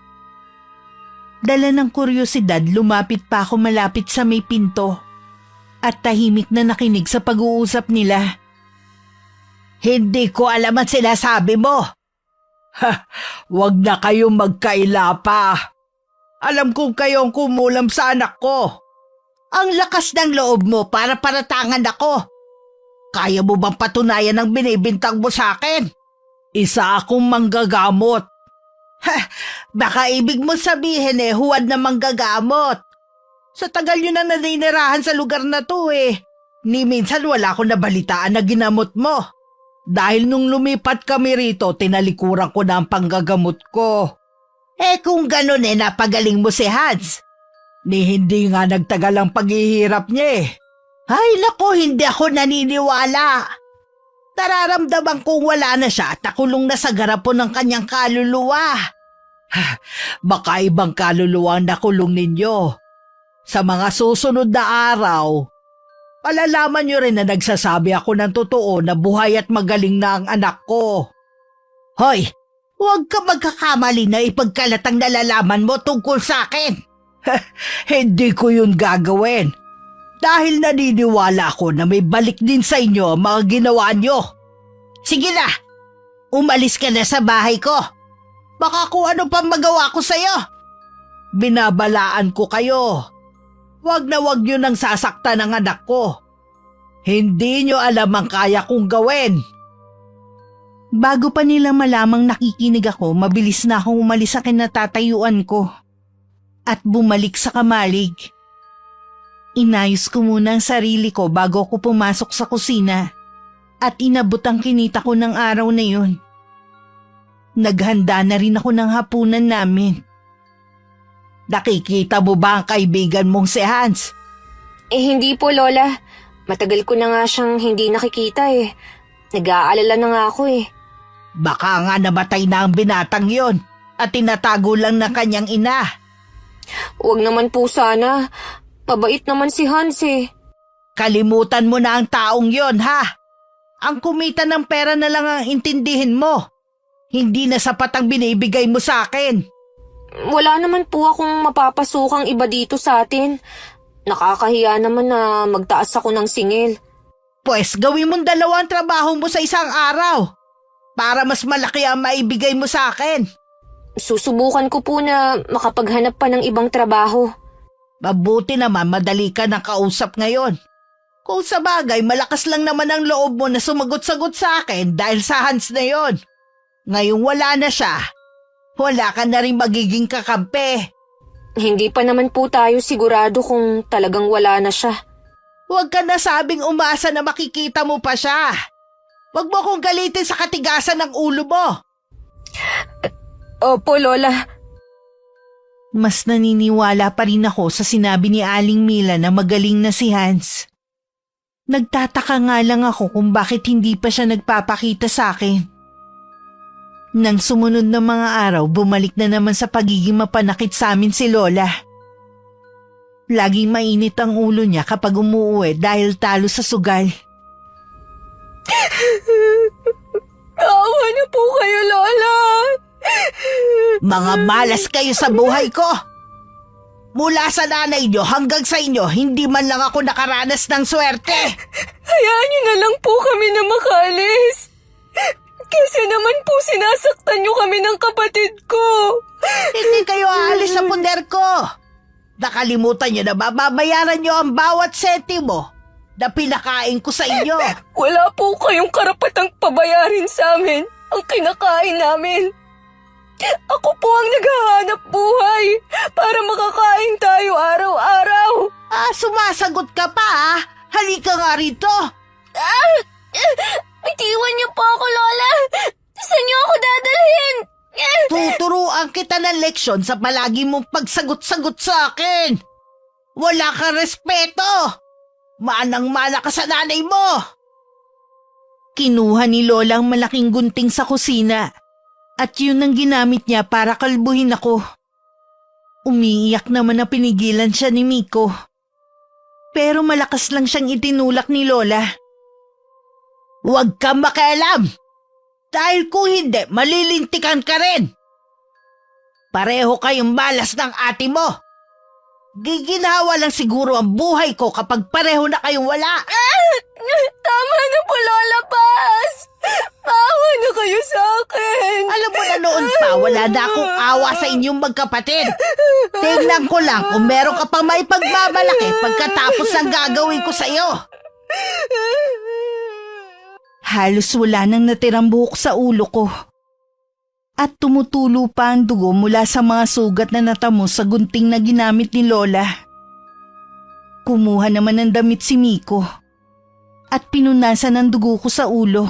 Dala ng kuryosidad, lumapit pa ako malapit sa may pinto at tahimik na nakinig sa pag-uusap nila. Hindi ko alam ang sinasabi mo. Wag na kayong magkaila pa. Alam kong kayo ang kumulam sa anak ko. Ang lakas ng loob mo para paratangan ako. Kaya mo bang patunayan ang binibintang mo sa akin? Isa akong manggagamot. Baka ibig mo sabihin huwad na manggagamot. Sa tagal yun na naninirahan sa lugar na to ni minsan wala akong nabalitaan na ginamot mo. Dahil nung lumipat kami rito, tinalikuran ko na ang panggagamot ko. Kung ganun napagaling mo si Hans. Ni hindi nga nagtagal ang paghihirap niya Ay nako, hindi ako naniniwala. Nararamdaman kong wala na siya at nakulong na sa garapon ng kanyang kaluluwa. Baka ibang kaluluwa ang nakulong ninyo. Sa mga susunod na araw, palalaman niyo rin na nagsasabi ako ng totoo na buhay at magaling na ang anak ko. Hoy! Huwag ka magkakamali na ipagkalat ang nalalaman mo tungkol sa akin. Hindi ko yun gagawin. Dahil naniniwala ako na may balik din sa inyo ang mga ginawa nyo. Sige na, umalis ka na sa bahay ko. Baka kung ano pang magawa ko sa'yo. Binabalaan ko kayo. Huwag na huwag nyo nang sasaktan ang anak ko. Hindi nyo alam ang kaya kong gawin. Bago pa nila malamang nakikinig ako, mabilis na akong umalis sa kinatatayuan ko at bumalik sa kamalig. Inayos ko muna ang sarili ko bago ako pumasok sa kusina at inabot ang kinita ko ng araw na yun. Naghanda na rin ako ng hapunan namin. Nakikita mo ba ang kaibigan mong si Hans? Hindi po, Lola. Matagal ko na nga siyang hindi nakikita eh. Nag-aalala na nga ako eh. Baka nga namatay na ang binatang yon at tinatago lang ng kanyang ina. Huwag naman po sana. Mabait naman si Hans eh. Kalimutan mo na ang taong yon, ha? Ang kumita ng pera na lang ang intindihin mo. Hindi na sapat ang binibigay mo sa akin. Wala naman po akong mapapasukang iba dito sa atin. Nakakahiya naman na magtaas ako ng singil. Pwes gawin mong dalawang trabaho mo sa isang araw para mas malaki ang maibigay mo sa akin. Susubukan ko po na makapaghanap pa ng ibang trabaho. Mabuti naman madali ka nakausap ngayon. Kung sa bagay, malakas lang naman ang loob mo na sumagot-sagot sa akin dahil sa Hans na yon. Ngayong wala na siya, wala ka na rin magiging kakampi. Hindi pa naman po tayo sigurado kung talagang wala na siya. Huwag ka na sabing umasa na makikita mo pa siya. Huwag mo kong galitin sa katigasan ng ulo mo. Opo, Lola. Mas naniniwala pa rin ako sa sinabi ni Aling Mila na magaling na si Hans. Nagtataka nga lang ako kung bakit hindi pa siya nagpapakita sa akin. Nang sumunod na mga araw, bumalik na naman sa pagiging mapanakit sa amin si Lola. Laging mainit ang ulo niya kapag umuuwi dahil talo sa sugal. Awa na po kayo, Lola. Mga malas kayo sa buhay ko! Mula sa nanay niyo hanggang sa inyo, hindi man lang ako nakaranas ng swerte. Hayaan niyo na lang po kami na makaalis. Kasi naman po sinasaktan niyo kami ng kapatid ko. Hindi kayo aalis sa punder ko. Nakalimutan niyo na babayaran niyo ang bawat sentimo na pinakain ko sa inyo. Wala po kayong karapatang pabayarin sa amin ang kinakain namin. Ako po ang naghahanap buhay para makakain tayo araw-araw. Sumasagot ka pa ah. Halika nga rito. Itiwan niyo po ako, Lola. Saan niyo ako dadalhin? Tuturuan kita ng leksyon sa palagi mong pagsagot-sagot sa akin. Wala kang respeto. Manang-mana ka sa nanay mo. Kinuha ni Lola ang malaking gunting sa kusina at yun ang ginamit niya para kalbuhin ako. Umiiyak naman na pinigilan siya ni Miko. Pero malakas lang siyang itinulak ni Lola. Huwag kang makialam! Dahil kung hindi, malilintikan ka rin! Pareho kayong malas ng ate mo! Giginhawa lang siguro ang buhay ko kapag pareho na kayong wala! Tama na po, Lola Paz! Maawa na kayo sa akin! Alam mo na noon pa, wala na akong awa sa inyong magkapatid. Tingnan ko lang kung meron ka pang may pagmamalaki pagkatapos ng gagawin ko sa iyo. Halos wala nang natirang buhok sa ulo ko. At tumutulo pa ang dugo mula sa mga sugat na natamo sa gunting na ginamit ni Lola. Kumuha naman ng damit si Miko at pinunasan ang dugo ko sa ulo.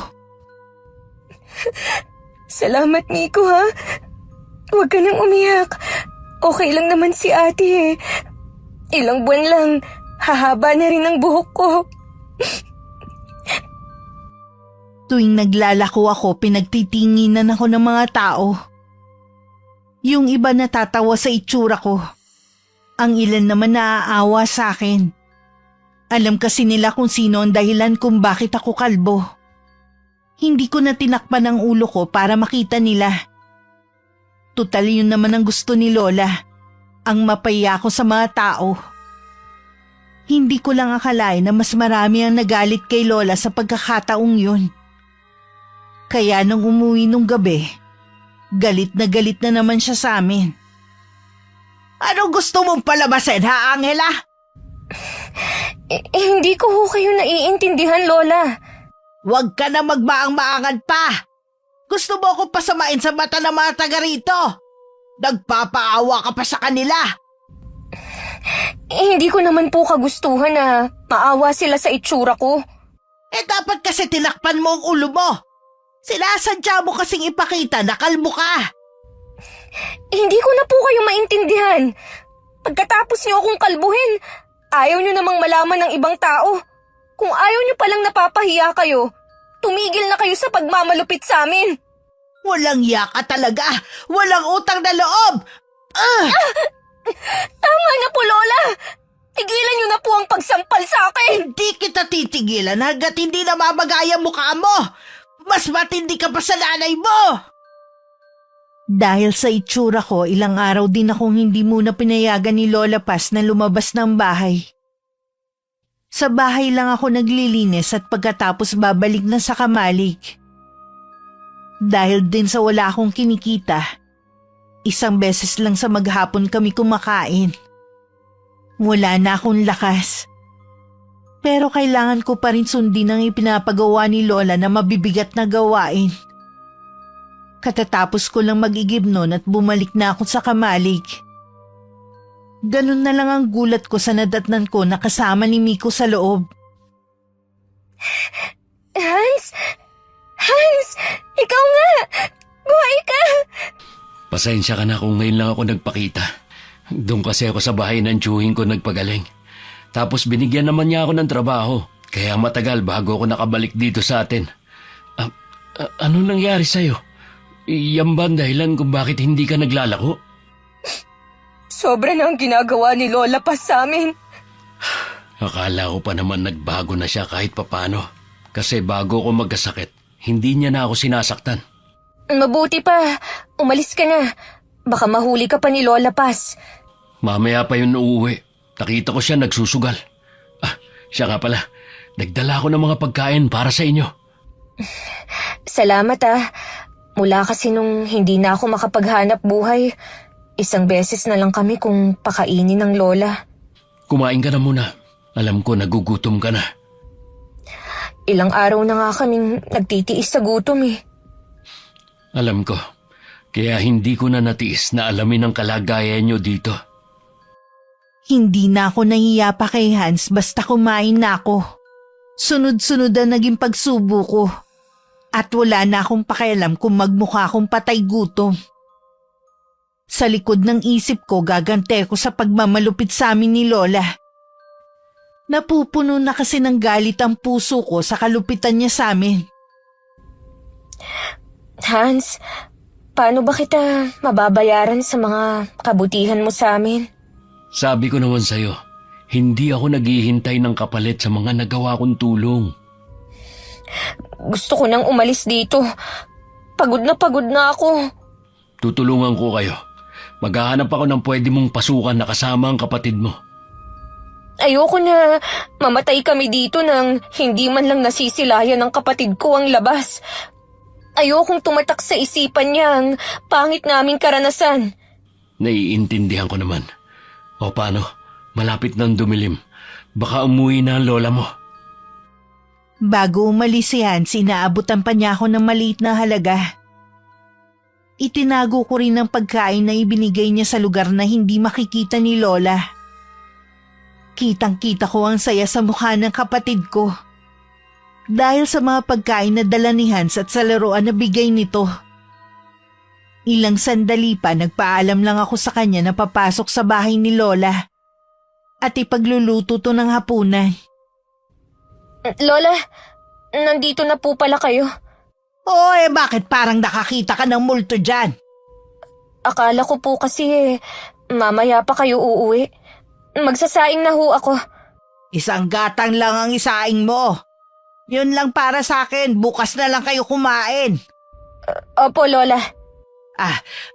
Salamat, Miko, ha? Huwag ka nang umiyak. Okay lang naman si ate eh. Ilang buwan lang, hahaba na rin ang buhok ko. Tuwing naglalako ako, pinagtitinginan ako ng mga tao. Yung iba natatawa sa itsura ko. Ang ilan naman naaawa sa akin. Alam kasi nila kung sino ang dahilan kung bakit ako kalbo. Hindi ko na tinakpan ang ulo ko para makita nila. Tutal yun naman ang gusto ni Lola, ang mapaya ko sa mga tao. Hindi ko lang akalain na mas marami ang nagalit kay Lola sa pagkakataong yun. Kaya nung umuwi nung gabi, galit na naman siya sa amin. Anong gusto mong palabasin, ha, Angela? Hindi ko ho kayo naiintindihan, Lola. Huwag ka na magmaang-maangan pa. Gusto mo akong pasamain sa mata ng mga taga rito. Nagpapaawa ka pa sa kanila. Hindi ko naman po kagustuhan na maawa sila sa itsura ko. Dapat kasi tinakpan mo ang ulo mo. Sinasadya mo kasing ipakita na kalbo ka. Hindi ko na po kayo maintindihan. Pagkatapos niyo akong kalbuhin, ayaw niyo namang malaman ng ibang tao. Kung ayaw niyo palang napapahiya kayo, tumigil na kayo sa pagmamalupit sa amin. Walang yaka talaga. Walang utang na loob. Tama na po, Lola. Tigilan niyo na po ang pagsampal sa akin. Hindi kita titigilan hanggat hindi na mamagay ang mukha mo. Mas matindi ka pa sa nanay mo. Dahil sa itsura ko, ilang araw din akong hindi muna pinayagan ni Lola Paz na lumabas ng bahay. Sa bahay lang ako naglilinis at pagkatapos babalik na sa kamalig. Dahil din sa wala akong kinikita, isang beses lang sa maghapon kami kumakain. Wala na akong lakas. Pero kailangan ko pa rin sundin ang ipinapagawa ni Lola na mabibigat na gawain. Katatapos ko lang mag-igib nun at bumalik na ako sa kamalig. Ganun na lang ang gulat ko sa nadatnan ko na kasama ni Miko sa loob. Hans! Hans! Ikaw nga! Buhay ka! Pasensya ka na kung ngayon lang ako nagpakita. Doon kasi ako sa bahay ng tiyuhin ko nagpagaling. Tapos binigyan naman niya ako ng trabaho. Kaya matagal bago ako nakabalik dito sa atin. Ano nangyari sa'yo? Yan ba ang dahilan kung bakit hindi ka naglalako? Sobra na ang ginagawa ni Lola Paz sa amin. Akala ko pa naman nagbago na siya kahit papano. Kasi bago ako magkasakit, hindi niya na ako sinasaktan. Mabuti pa. Umalis ka na. Baka mahuli ka pa ni Lola Paz. Mamaya pa yun uuwi. Nakita ko siya nagsusugal. Siya nga pala. Nagdala ko ng mga pagkain para sa inyo. Salamat Mula kasi nung hindi na ako makapaghanap buhay, isang beses na lang kami kung pakainin ng Lola. Kumain ka na muna. Alam ko nagugutom ka na. Ilang araw na nga kaming nagtitiis sa gutom Alam ko. Kaya hindi ko na natiis na alamin ang kalagayan niyo dito. Hindi na ako nahiya pa kay Hans basta kumain na ako. Sunod-sunod ang naging pagsubo ko. At wala na akong pakialam kung magmukha akong patay gutom. Sa likod ng isip ko gagante ko sa pagmamalupit sa amin ni Lola. Napupuno na kasi ng galit ang puso ko sa kalupitan niya sa amin. Hans, paano ba kita mababayaran sa mga kabutihan mo sa amin? Sabi ko naman sa'yo, hindi ako naghihintay ng kapalit sa mga nagawa kong tulong. Gusto ko nang umalis dito. Pagod na ako. Tutulungan ko kayo. Maghahanap ako ng pwede mong pasukan na kasama ang kapatid mo. Ayoko na mamatay kami dito nang hindi man lang nasisilayan ng kapatid ko ang labas. Ayokong tumatak sa isipan niya ang pangit naming karanasan. Naiintindihan ko naman. O paano? Malapit nang dumilim. Baka umuwi na ang lola mo. Bago umalis si Hans, inaabutan pa niya ako ng maliit na halaga. Itinago ko rin ang pagkain na ibinigay niya sa lugar na hindi makikita ni Lola. Kitang-kita ko ang saya sa mukha ng kapatid ko. Dahil sa mga pagkain na dala ni Hans at sa laruan na bigay nito. Ilang sandali pa nagpaalam lang ako sa kanya na papasok sa bahay ni Lola at ipagluluto to ng hapunan. Lola, nandito na po pala kayo. Bakit parang nakakita ka ng multo dyan? Akala ko po kasi mamaya pa kayo uuwi. Magsasaing na ho ako. Isang gatang lang ang isaing mo. Yun lang para sa akin, bukas na lang kayo kumain. Opo, Lola.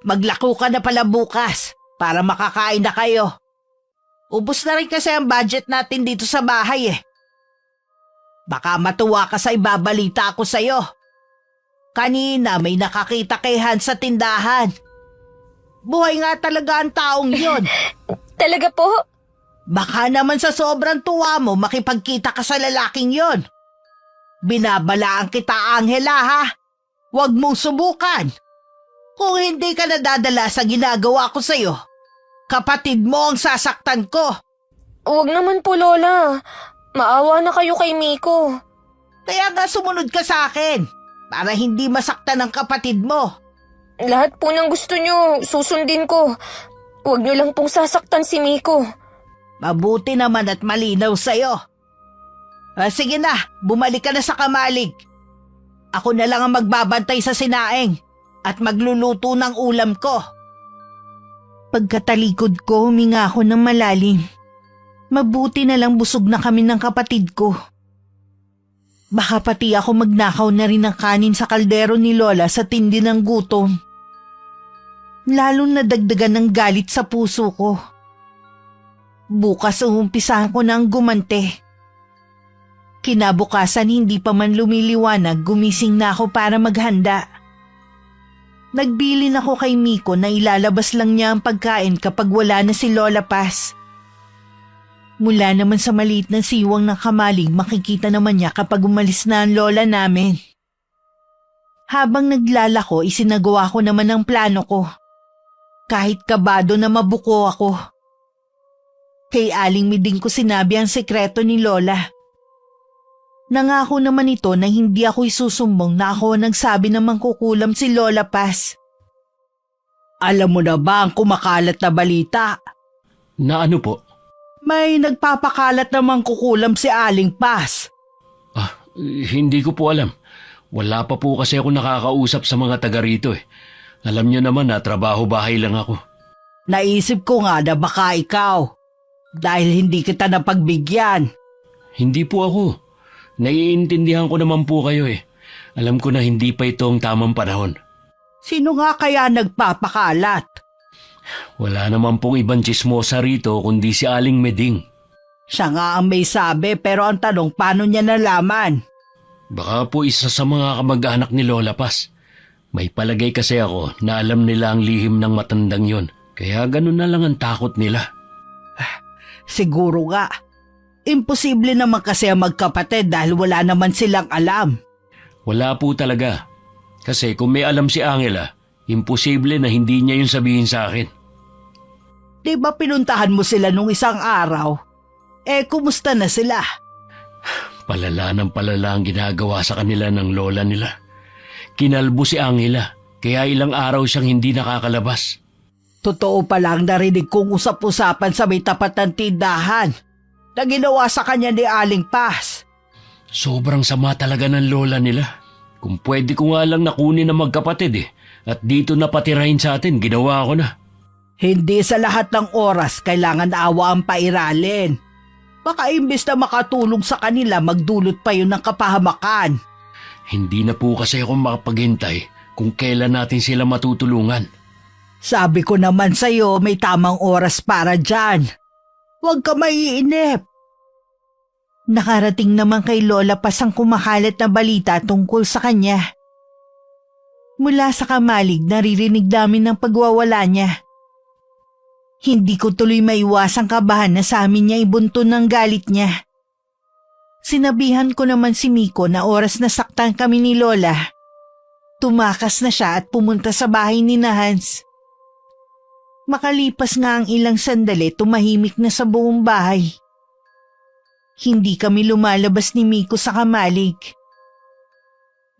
Maglako ka na pala bukas para makakain na kayo. Ubus na rin kasi ang budget natin dito sa bahay Baka matuwa ka sa ibabalita ko sa'yo. Kanina may nakakita kay Hans sa tindahan. Buhay nga talaga ang taong yun. Talaga po? Baka naman sa sobrang tuwa mo makipagkita ka sa lalaking yon. Binabalaan kita, Angela, ha? Huwag mong subukan. Kung hindi ka nadadala sa ginagawa ko sa'yo, kapatid mo ang sasaktan ko. Huwag naman po, Lola. Maawa na kayo kay Miko. Kaya nga sumunod ka sa akin. para hindi masaktan ang kapatid mo. Lahat po ng gusto nyo, susundin ko. Huwag nyo lang pong sasaktan si Miko. Mabuti naman at malinaw sa'yo. Sige na, bumalik ka na sa kamalig. Ako na lang ang magbabantay sa sinaing at magluluto ng ulam ko. Pagkatalikod ko, huminga ako ng malalim. Mabuti na lang busog na kami ng kapatid ko. Baka pati ako magnakaw na rin ng kanin sa kaldero ni Lola sa tindi ng gutom. Lalong nadagdagan ng galit sa puso ko. Bukas umpisahan ko nang gumante. Kinabukasan hindi pa man lumiliwanag, gumising na ako para maghanda. Nagbilin ako kay Miko na ilalabas lang niya ang pagkain kapag wala na si Lola Paz. Mula naman sa maliit na siwang ng kamalig, makikita naman niya kapag umalis na ang lola namin. Habang naglalako, isinagawa ko naman ang plano ko. Kahit kabado na mabuko ako. Kay Aling Miding ko sinabi ang sekreto ni Lola. Nangako naman ito na hindi ako isusumbong na ako nagsabi na mangkukulam si Lola Paz. Alam mo na ba ang kumakalat na balita? Na ano po? May nagpapakalat na mangkukulam si Aling Paz. Hindi ko po alam. Wala pa po kasi ako nakakausap sa mga taga rito eh. Alam niyo naman na trabaho bahay lang ako. Naisip ko nga na baka ikaw. Dahil hindi kita napagbigyan. Hindi po ako. Naiintindihan ko naman po kayo eh. Alam ko na hindi pa ito ang tamang panahon. Sino nga kaya nagpapakalat? Wala naman pong ibang tsismosa rito kundi si Aling Meding. Siya nga ang may sabi pero ang tanong paano niya nalaman? Baka po isa sa mga kamag-anak ni Lola Paz. May palagay kasi ako na alam nila ang lihim ng matandang yon. Kaya ganun na lang ang takot nila. Siguro nga. Imposible naman kasi ang magkapatid dahil wala naman silang alam. Wala po talaga. Kasi kung may alam si Angela, imposible na hindi niya yun sabihin sa akin. Di ba pinuntahan mo sila nung isang araw? Kumusta na sila? Palala ng palala ang ginagawa sa kanila ng lola nila. Kinalbo si Angela, kaya ilang araw siyang hindi nakakalabas. Totoo palang narinig kong usap-usapan sa may tapat ng tindahan na ginawa sa kanya ni Aling Paz. Sobrang sama talaga ng lola nila. Kung pwede ko nga lang nakunin na magkapatid at dito na patirahin sa atin, ginawa ko na. Hindi sa lahat ng oras kailangan awa ang pairalin. Baka imbes na makatulong sa kanila, magdulot pa yun ng kapahamakan. Hindi na po kasi ako makapaghintay kung kailan natin sila matutulungan. Sabi ko naman sa'yo, may tamang oras para dyan. Huwag ka maiinip. Nakarating naman kay Lola Paz ang kumakalat na balita tungkol sa kanya. Mula sa kamalig, naririnig namin ang pagwawala niya. Hindi ko tuloy maiwasang kabahan na sa amin niya ibunto ng galit niya. Sinabihan ko naman si Miko na oras na saktan kami ni Lola. Tumakas na siya at pumunta sa bahay ni Hans. Makalipas nga ang ilang sandali, tumahimik na sa buong bahay. Hindi kami lumalabas ni Miko sa kamalig.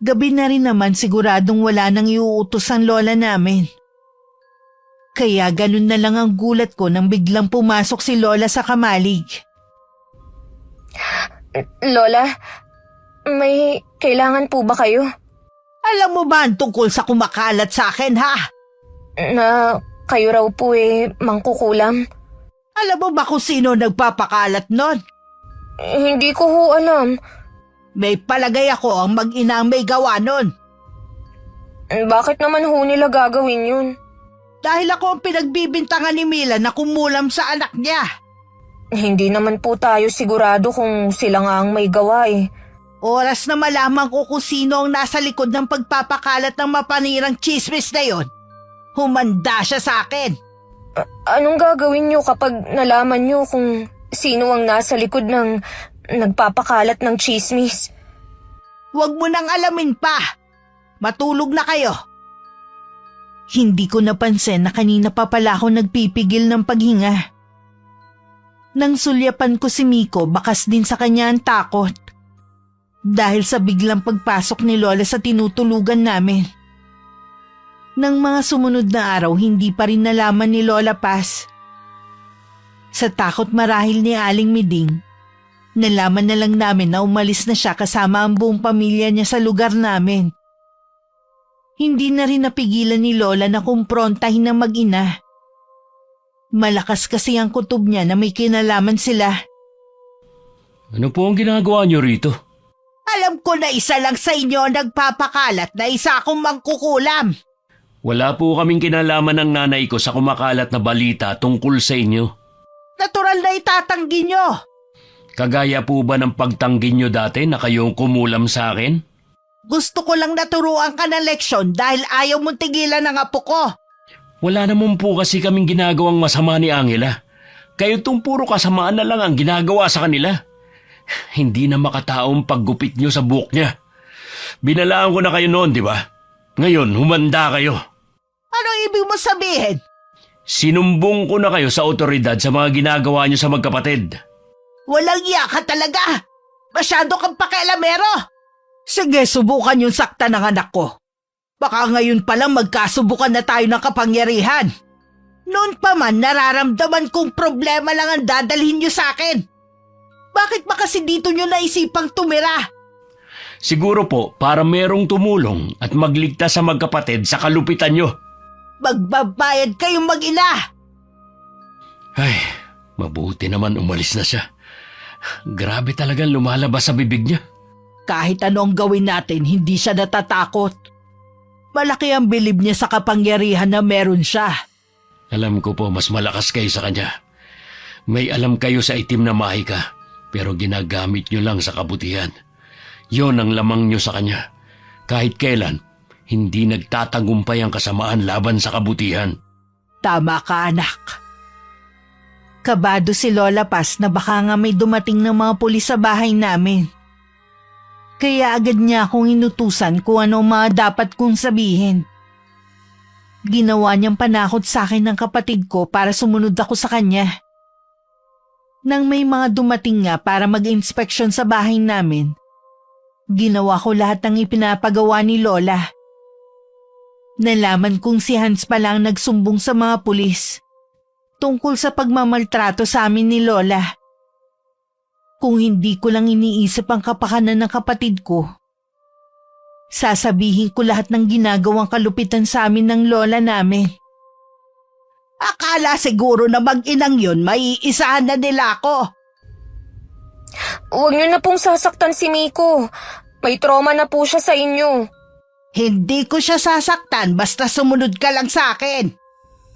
Gabi na rin naman siguradong wala nang iuutos ang lola namin. Kaya ganun na lang ang gulat ko nang biglang pumasok si Lola sa kamalig. Lola, may kailangan po ba kayo? Alam mo ba ang tungkol sa kumakalat sa akin, ha? Na kayo raw po mangkukulam? Alam mo ba kung sino nagpapakalat nun? Hindi ko ho alam. May palagay ako ang mag-ina ang may gawa nun. Bakit naman ho nila gagawin yun? Dahil ako ang pinagbibintangan ni Mila na kumulam sa anak niya. Hindi naman po tayo sigurado kung sila nga ang may gawa Oras na malaman ko kung sino ang nasa likod ng pagpapakalat ng mapanirang chismis na yon. Humanda siya sa akin. Anong gagawin niyo kapag nalaman niyo kung sino ang nasa likod ng nagpapakalat ng chismis? Huwag mo nang alamin pa. Matulog na kayo. Hindi ko napansin na kanina pa pala ako nagpipigil ng paghinga. Nang sulyapan ko si Miko, bakas din sa kanya ang takot. dahil sa biglang pagpasok ni Lola sa tinutulugan namin. Nang mga sumunod na araw, hindi pa rin nalaman ni Lola Paz. Sa takot marahil ni Aling Miding, nalaman na lang namin na umalis na siya kasama ang buong pamilya niya sa lugar namin. Hindi na rin napigilan ni Lola na kumprontahin ng mag-ina. Malakas kasi ang kutob niya na may kinalaman sila. Ano po ang ginagawa niyo rito? Alam ko na isa lang sa inyo ang nagpapakalat na isa akong mangkukulam. Wala po kaming kinalaman ng nanay ko sa kumakalat na balita tungkol sa inyo. Natural na itatanggi nyo. Kagaya po ba ng pagtanggi niyo dati na kayong kumulam sa akin? Gusto ko lang naturuan ka ng leksyon dahil ayaw mong tigilan ng apo ko. Wala naman po kasi kaming ginagawang masama ni Angela. Kayo tong puro kasamaan na lang ang ginagawa sa kanila. Hindi na makataong paggupit niyo sa buhok niya. Binalaan ko na kayo noon, di ba? Ngayon, humanda kayo. Ano ibig mo sabihin? Sinumbong ko na kayo sa otoridad sa mga ginagawa niyo sa magkapatid. Walang iya ka talaga. Masyado kang pakialamero. Sige, subukan yung sakta ng anak ko. Baka ngayon pa lang magkasubukan na tayo ng kapangyarihan. Noon pa man nararamdaman kong problema lang ang dadalhin niyo sa akin. Bakit ba kasi dito niyo naisipang tumira? Siguro po para merong tumulong at magligtas sa magkapatid sa kalupitan niyo. Magbabayad kayong mag-ina. Ay, mabuti naman umalis na siya. Grabe talagang lumalabas sa bibig niya. Kahit ano ang gawin natin, hindi siya natatakot. Malaki ang bilib niya sa kapangyarihan na meron siya. Alam ko po mas malakas kayo sa kanya. May alam kayo sa itim na mahika, pero ginagamit niyo lang sa kabutihan. Yon ang lamang niyo sa kanya. Kahit kailan, hindi nagtatagumpay ang kasamaan laban sa kabutihan. Tama ka, anak. Kabado si Lola Paz na baka nga may dumating ng mga pulis sa bahay namin. Kaya agad niya akong inutusan kung ano mga dapat kong sabihin. Ginawa niyang panakot sa akin ng kapatid ko para sumunod ako sa kanya. Nang may mga dumating nga para mag-inspeksyon sa bahay namin, ginawa ko lahat ng ipinapagawa ni Lola. Nalaman kong si Hans pa lang nagsumbong sa mga pulis tungkol sa pagmamaltrato sa amin ni Lola. Kung hindi ko lang iniisip ang kapakanan ng kapatid ko, sasabihin ko lahat ng ginagawang kalupitan sa amin ng lola namin. Akala siguro na mag-inang yun, maiisahan na nila ako. Huwag niyo na pong sasaktan si Miko. May trauma na po siya sa inyo. Hindi ko siya sasaktan basta sumunod ka lang sa akin.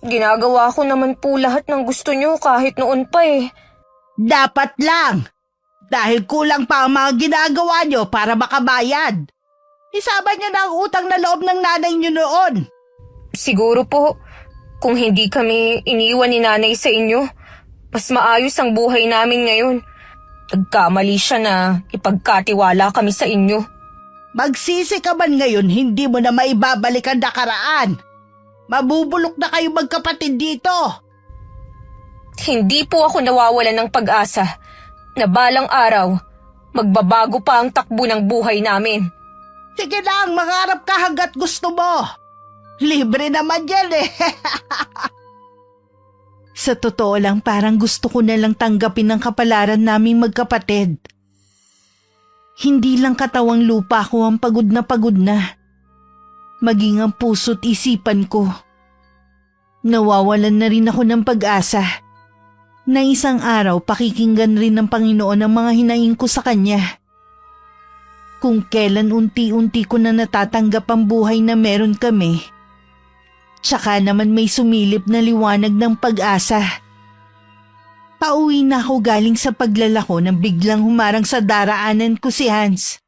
Ginagawa ko naman po lahat ng gusto niyo kahit noon pa eh. Dapat lang. Dahil kulang pa ang mga ginagawa niyo para makabayad. Isama niyo na ang utang na loob ng nanay niyo noon. Siguro po, kung hindi kami iniwan ni nanay sa inyo, mas maayos ang buhay namin ngayon. Nagkamali siya na ipagkatiwala kami sa inyo. Magsisi ka man ngayon, hindi mo na maibabalik ang nakaraan. Mabubulok na kayo magkapatid dito. Hindi po ako nawawalan ng pag-asa na balang araw, magbabago pa ang takbo ng buhay namin. Sige lang, mangarap ka hanggat gusto mo. Libre naman yan eh. Sa totoo lang, parang gusto ko na lang tanggapin ang kapalaran naming magkapatid. Hindi lang katawang lupa ko ang pagod na. Maging ang puso't isipan ko. Nawawalan na rin ako ng pag-asa. Na isang araw pakikinggan rin ng Panginoon ang mga hinaing ko sa Kanya. Kung kailan unti-unti ko na natatanggap ang buhay na meron kami, tsaka naman may sumilip na liwanag ng pag-asa. Pauwi na ako galing sa paglalako nang biglang humarang sa daraanan ko si Hans.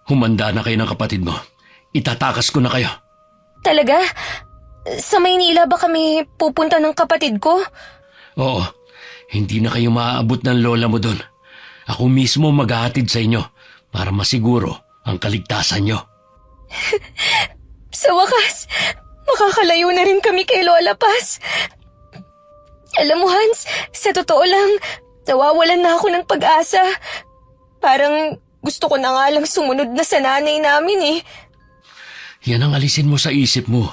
Humanda na kayo ng kapatid mo. Itatakas ko na kayo. Talaga? Sa Maynila ba kami pupunta ng kapatid ko? Oo, hindi na kayo maaabot ng lola mo doon. Ako mismo maghahatid sa inyo para masiguro ang kaligtasan nyo. Sa wakas, makakalayo na rin kami kay Lola Paz. Alam mo Hans, sa totoo lang, nawawalan na ako ng pag-asa. Parang Gusto ko na nga lang sumunod na sa nanay namin eh. Yan ang alisin mo sa isip mo.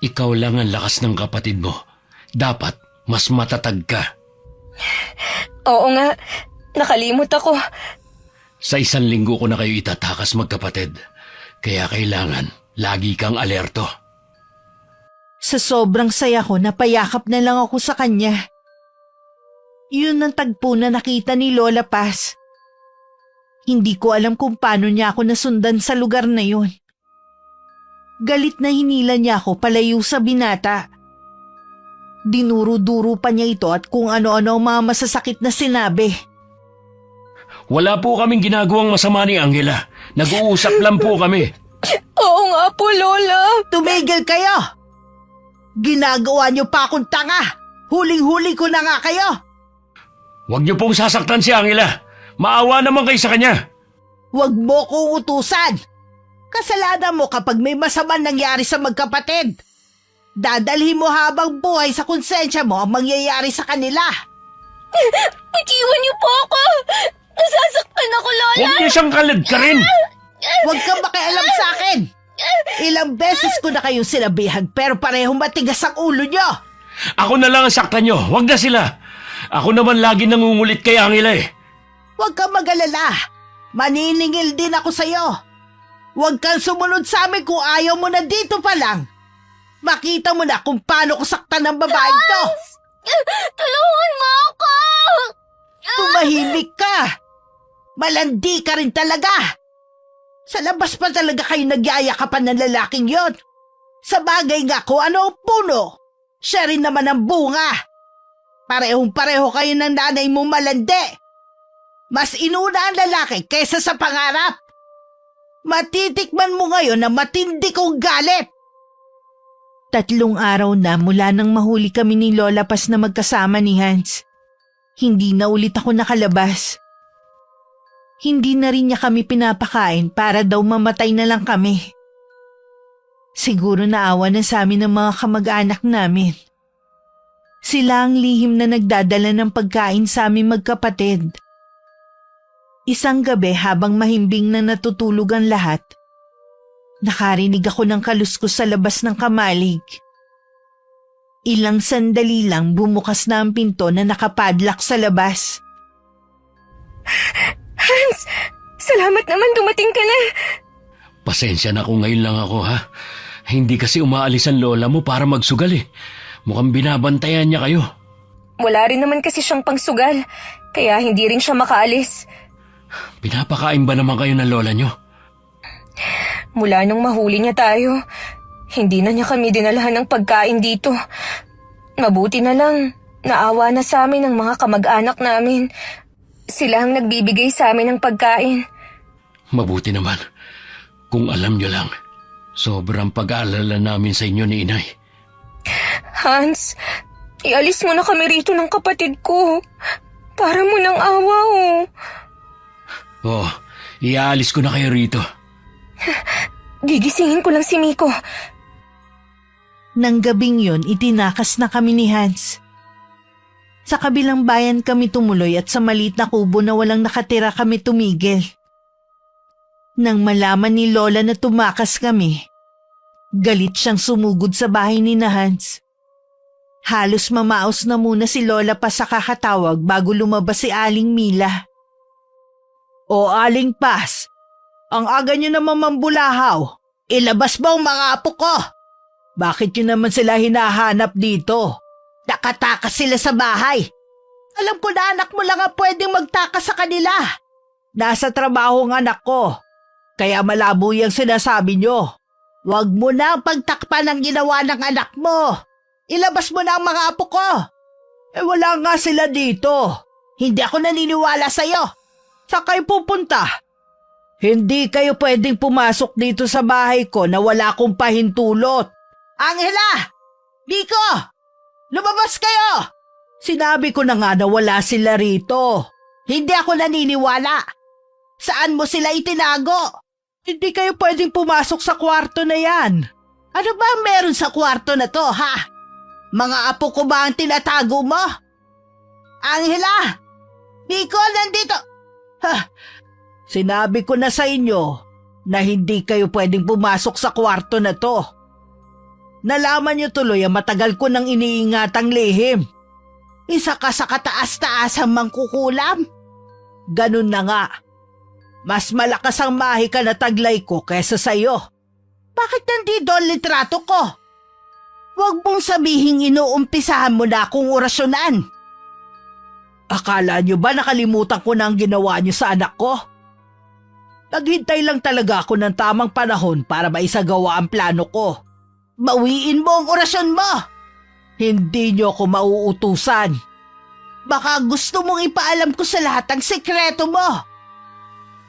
Ikaw lang ang lakas ng kapatid mo. Dapat mas matatag ka. Oo nga, nakalimot ako. Sa 1 linggo ko na kayo itatakas magkapatid. Kaya kailangan lagi kang alerto. Sa sobrang saya ko, napayakap na lang ako sa kanya. Yun ang tagpo na nakita ni Lola Paz. Hindi ko alam kung paano niya ako nasundan sa lugar na yun. Galit na hinila niya ako palayo sa binata. Dinuro-duro pa niya ito at kung ano-ano ang mga masasakit na sinabi. Wala po kaming ginagawang masama ni Angela. Nag-uusap lang po kami. Oo nga po, Lola. Tumigil kayo! Ginagawa niyo pa akong tanga! Huling-huli ko na nga kayo! Huwag niyo pong sasaktan si Angela. Maawa naman kayo sa kanya. Huwag mo kong utusan! Kasalanan mo kapag may masamang nangyari sa magkapatid. Dadalhin mo habang buhay sa konsensya mo ang mangyayari sa kanila. Iwan niyo po ako. Nasasaktan ako, Lola. Huwag niyo siyang kalad ka rin. Huwag kang makialam sa akin. Ilang beses ko na kayong sinabihan pero parehong matigas ang ulo nyo. Ako na lang ang saktan niyo. Huwag na sila. Ako naman lagi nangungulit kay Angela eh. Huwag kang mag-alala. Maniningil din ako sa'yo. Huwag kang sumunod sa amin kung ayaw mo na dito pa lang. Makita mo na kung paano ko saktan ng babaeng to. Tulungan mo ako. Tumahimik ka. Malandi ka rin talaga. Sa labas pa talaga kayo nagyayakapan ng lalaking yon. Sa bagay nga kung ano ang puno, siya rin naman ang bunga. Parehong-pareho kayo ng nanay mong malandi. Mas inuna ang lalaki kaysa sa pangarap. Matitikman mo ngayon na matindi kong galit. 3 araw na mula nang mahuli kami ni Lola Paz na magkasama ni Hans. Hindi na ulit ako nakalabas. Hindi na rin niya kami pinapakain para daw mamatay na lang kami. Siguro naawa na sa amin ng mga kamag-anak namin. Sila ang lihim na nagdadala ng pagkain sa aming magkapatid. Isang gabi habang mahimbing na natutulog ang lahat, nakarinig ako ng kaluskos sa labas ng kamalig. Ilang sandali lang bumukas na ang pinto na nakapadlock sa labas. Hans, salamat naman dumating ka na. Pasensya na kung ngayon lang ako ha. Hindi kasi umaalis ang lola mo para magsugal eh. Mukhang binabantayan niya kayo. Wala rin naman kasi siyang pangsugal, kaya hindi rin siya makaalis. Pinapakain ba naman kayo ng lola niyo? Mula nung mahuli niya tayo, hindi na niya kami dinalahan ng pagkain dito. Mabuti na lang, naawa na sa amin ang mga kamag-anak namin. Sila ang nagbibigay sa amin ng pagkain. Mabuti naman. Kung alam niyo lang, sobrang pag-aalala namin sa inyo ni Inay. Hans, ialis mo na kami rito ng kapatid ko. Para mo ng awa oh. Oo, iaalis ko na kayo rito. Gigisingin ko lang si Miko. Nang gabing yon, itinakas na kami ni Hans. Sa kabilang bayan kami tumuloy at sa maliit na kubo na walang nakatira kami tumigil. Nang malaman ni Lola na tumakas kami, galit siyang sumugod sa bahay ni Hans. Halos mamaos na muna si Lola pa sa kakatawag bago lumabas si Aling Mila. O Aling Paz, ang aga niyo naman mambulahaw. Ilabas mo ang mga apo ko. Bakit niyo naman sila hinahanap dito? Nakatakas sila sa bahay. Alam ko na anak mo lang ang pwedeng magtakas sa kanila. Nasa trabaho ang anak ko. Kaya malabo yung sinasabi niyo. Huwag mo na ang pagtakpan ng ginawa ng anak mo. Ilabas mo na ang mga apo ko. Wala nga sila dito. Hindi ako naniniwala sa'yo. Saan kayo pupunta? Hindi kayo pwedeng pumasok dito sa bahay ko na wala akong pahintulot. Angela! Biko! Lumabas kayo! Sinabi ko na nga na wala sila rito. Hindi ako naniniwala. Saan mo sila itinago? Hindi kayo pwedeng pumasok sa kwarto na yan. Ano ba ang meron sa kwarto na to, ha? Mga apo ko ba ang tinatago mo? Angela! Biko, nandito! Ha? Sinabi ko na sa inyo na hindi kayo pwedeng pumasok sa kwarto na to. Nalaman niyo tuloy ang matagal ko nang iniingatang lihim. Isa ka sa kataas-taasang mangkukulam. Ganun na nga. Mas malakas ang mahika na taglay ko kesa sa'yo. Bakit nandito ang litrato ko? Huwag mong sabihing inuumpisahan mo na akong orasyonan. Akala niyo ba nakalimutan ko na ang ginawa niyo sa anak ko? Naghintay lang talaga ako ng tamang panahon para maisagawa ang plano ko. Bawiin mo ang orasyon mo! Hindi niyo ako mauutusan. Baka gusto mong ipaalam ko sa lahat ang sekreto mo.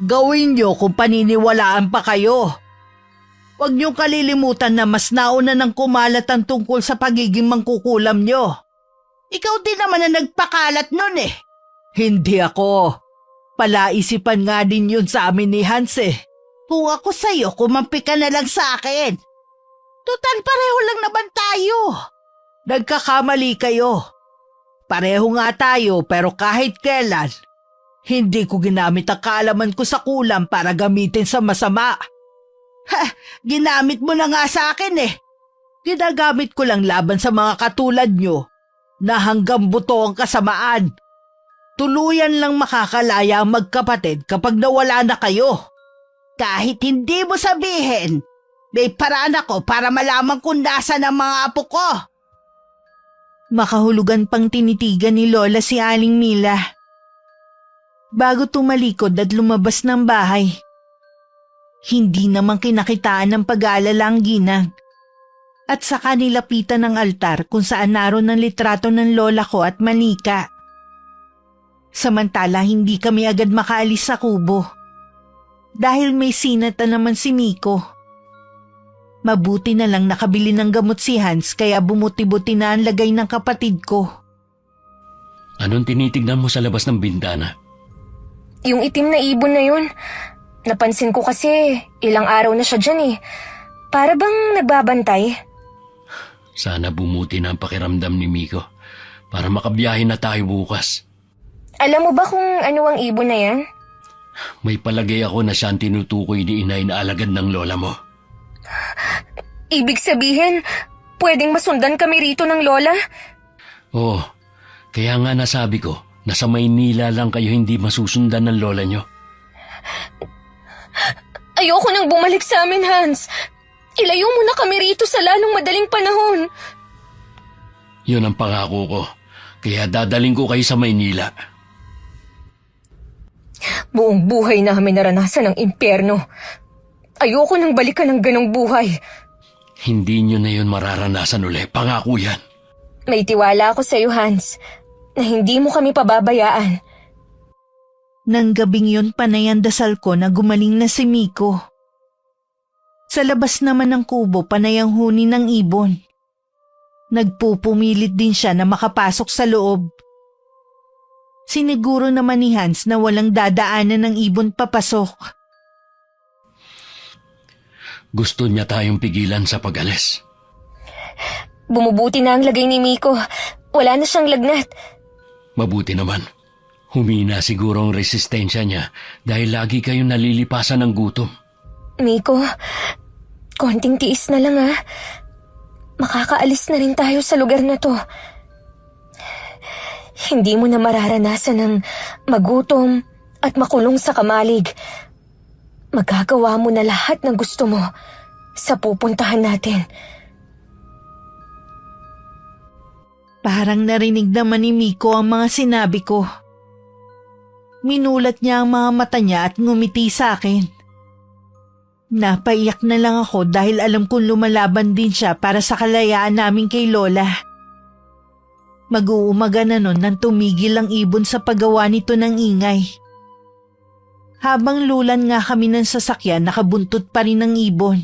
Gawin niyo kung paniniwalaan pa kayo. Huwag niyong kalilimutan na mas nauna nang kumalat ang tungkol sa pagiging mangkukulam niyo. Ikaw din naman na nagpakalat nun eh. Hindi ako. Palaisipan nga din yun sa amin ni Hans eh. Kung ako sa'yo, kumampi ka na lang sa akin. Total pareho lang naman tayo. Nagkakamali kayo. Pareho nga tayo pero kahit kailan, hindi ko ginamit ang kaalaman ko sa kulam para gamitin sa masama. Ginamit mo na nga sa akin eh. Ginagamit ko lang laban sa mga katulad nyo na hanggang buto ang kasamaan. Tuluyan lang makakalaya ang magkapatid kapag nawala na kayo. Kahit hindi mo sabihin, may paraan ako para malaman kung nasa ng mga apo ko. Makahulugan pang tinitigan ni Lola si Aling Mila. Bago tumalikod at lumabas ng bahay, hindi naman kinakitaan ng pag-aalala ang ginang. At saka nilapitan ng altar kung saan naroon ang litrato ng lola ko at manika. Samantala hindi kami agad makaalis sa kubo. Dahil may sinata naman si Miko. Mabuti na lang nakabili ng gamot si Hans kaya bumuti-buti na ang lagay ng kapatid ko. Anong tinitignan mo sa labas ng bintana? Yung itim na ibon na yun. Napansin ko kasi ilang araw na siya dyan eh. Para bang nagbabantay? Sana bumuti na ang pakiramdam ni Miko para makabiyahe na tayo bukas. Alam mo ba kung ano ang ibon na yan? May palagay ako na siya ang tinutukoy ni inay na alagad ng lola mo. Ibig sabihin, pwedeng masundan kami rito ng lola? Oo, kaya nga nasabi ko na sa Maynila lang kayo hindi masusundan ng lola nyo. Ayoko nang bumalik sa amin, Hans. Ilayo mo na kami rito sa lalong madaling panahon. Yun ang pangako ko, kaya dadaling ko kayo sa Maynila. Buong buhay namin naranasan ang impyerno. Ayoko nang balikan ng ganong buhay. Hindi nyo na yun mararanasan uli, pangako yan. May tiwala ako sa iyo, Hans, na hindi mo kami pababayaan. Nang gabing yun panay ang dasal ko na gumaling na si Miko. Sa labas naman ng kubo panay ang huni ng ibon. Nagpupumilit din siya na makapasok sa loob. Siniguro naman ni Hans na walang dadaanan ng ibon papasok. Gusto niya tayong pigilan sa pag-alis. Bumubuti na ang lagay ni Miko. Wala na siyang lagnat. Mabuti naman. Humina siguro ang resistensya niya dahil lagi kayong nalilipasan ng gutom. Miko, konting tiis na lang ah. Makakaalis na rin tayo sa lugar na to. Hindi mo na mararanasan ng magutom at makulong sa kamalig. Magagawa mo na lahat ng gusto mo sa pupuntahan natin. Parang narinig naman ni Miko ang mga sinabi ko. Minulat niya ang mga mata niya at ngumiti sa akin. Napaiyak na lang ako dahil alam kong lumalaban din siya para sa kalayaan namin kay Lola. Mag-uumaga na nun nang tumigil ang ibon sa paggawa nito ng ingay. Habang lulan nga kami ng sasakyan, nakabuntot pa rin ang ibon.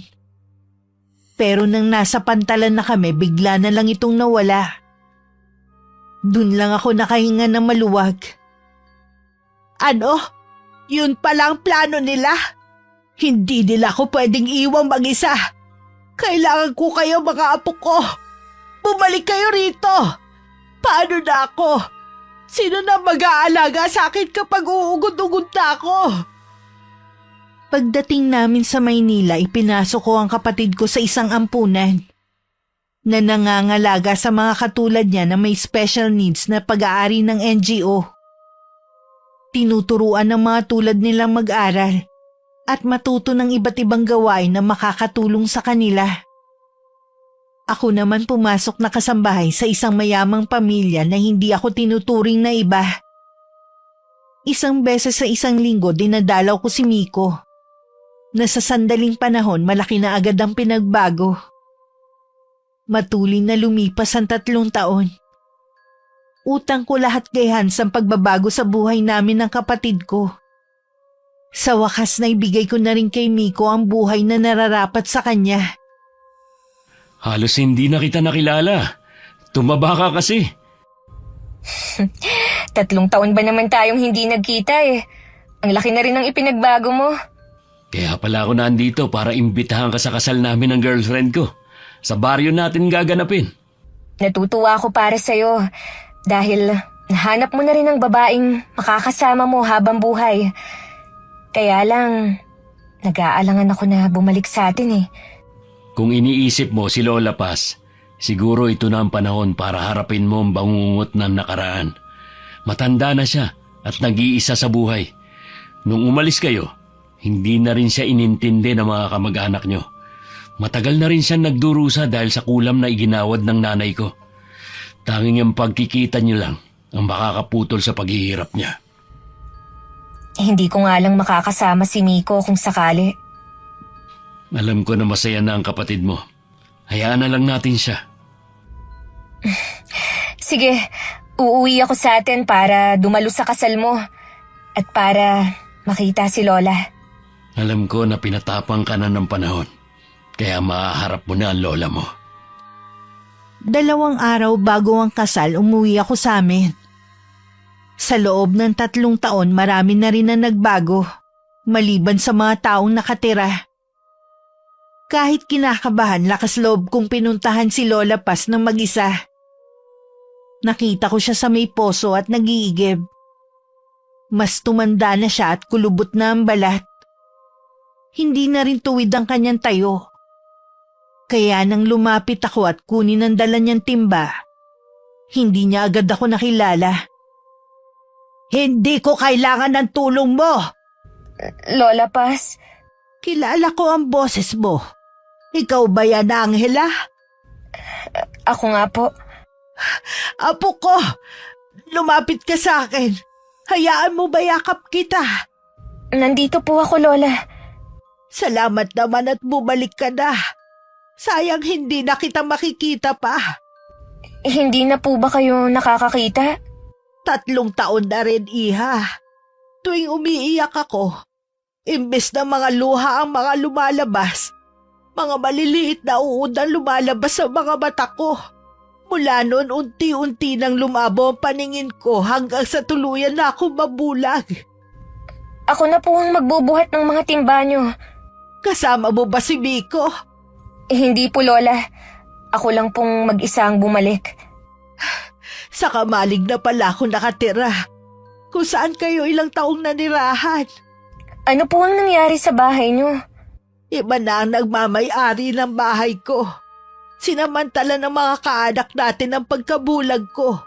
Pero nang nasa pantalan na kami, bigla na lang itong nawala. Dun lang ako nakahinga ng maluwag. Ano? Yun pala ang plano nila? Hindi nila ako pwedeng iwang mag-isa. Kailangan ko kayo, mga apo ko. Bumalik kayo rito. Paano na ako? Sino na mag-aalaga sa akin kapag uugod-ugod na ako? Pagdating namin sa Maynila, ipinasok ko ang kapatid ko sa isang ampunan na nangangalaga sa mga katulad niya na may special needs na pag-aari ng NGO. Tinuturuan ng mga tulad nilang mag-aral at matuto ng iba't ibang gawain na makakatulong sa kanila. Ako naman pumasok na kasambahay sa isang mayamang pamilya na hindi ako tinuturing na iba. Isang beses sa isang linggo dinadalaw ko si Miko. Na sa sandaling panahon malaki na agad ang pinagbago. Matuloy na lumipas ang 3 taon. Utang ko lahat kay Hans ang pagbabago sa buhay namin ng kapatid ko. Sa wakas na ibigay ko na rin kay Miko ang buhay na nararapat sa kanya. Halos hindi na kita nakilala. Tumaba ka kasi. 3 taon ba naman tayong hindi nagkita eh. Ang laki na rin ng ipinagbago mo. Kaya pala ako nandito para imbitahan ka sa kasal namin ng girlfriend ko. Sa baryo natin gaganapin. Natutuwa ako para sa'yo dahil nahanap mo na rin ang babaeng makakasama mo habang buhay. Kaya lang, nag-aalangan ako na bumalik sa atin eh. Kung iniisip mo si Lola Paz, siguro ito na ang panahon para harapin mo ang bangungot ng nakaraan. Matanda na siya at nag-iisa sa buhay. Nung umalis kayo, hindi na rin siya inintindi ng mga kamag-anak nyo. Matagal na rin siya nagdurusa dahil sa kulam na iginawad ng nanay ko. Tanging ang pagkikita nyo lang ang makakaputol sa paghihirap niya. Hindi ko nga lang makakasama si Miko kung sakali. Alam ko na masaya na ang kapatid mo. Hayaan na lang natin siya. Sige, uuwi ako sa atin para dumalo sa kasal mo at para makita si Lola. Alam ko na pinatapang ka na ng panahon, kaya maaharap mo na ang lola mo. 2 araw bago ang kasal, umuwi ako sa amin. Sa loob ng 3 taon, marami na rin na nagbago, maliban sa mga taong nakatira. Kahit kinakabahan, lakas loob kong pinuntahan si Lola Paz ng mag-isa. Nakita ko siya sa may poso at nag-iigib. Mas tumanda na siya at kulubot na ang balat. Hindi na rin tuwid ang kanyang tayo. Kaya nang lumapit ako at kunin ang dala niyang timba, hindi niya agad ako nakilala. Hindi ko kailangan ng tulong mo! Lola Paz? Kilala ko ang boses mo. Ikaw ba yan, Angela? Ako nga po. Apo ko! Lumapit ka sa akin. Hayaan mo ba yakap kita? Nandito po ako, Lola. Salamat naman at bumalik ka na. Sayang hindi na kita makikita pa. Hindi na po ba kayo nakakakita? 3 taon na rin, Iha. Tuwing umiiyak ako, imbes na mga luha ang mga lumalabas, mga maliliit na uod ang lumalabas sa mga mata ko. Mula noon, unti-unti nang lumabo ang paningin ko hanggang sa tuluyan na ako mabulag. Ako na po ang magbubuhat ng mga timba nyo. Kasama mo ba si Miko? Hindi po, Lola. Ako lang pong mag-isa ang bumalik. Sa Kamalig na pala ako nakatira. Kung saan kayo ilang taong nanirahan. Ano po ang nangyari sa bahay nyo? Iba na ang nagmamay-ari ng bahay ko. Sinamantala ng mga kaanak natin ang pagkabulag ko.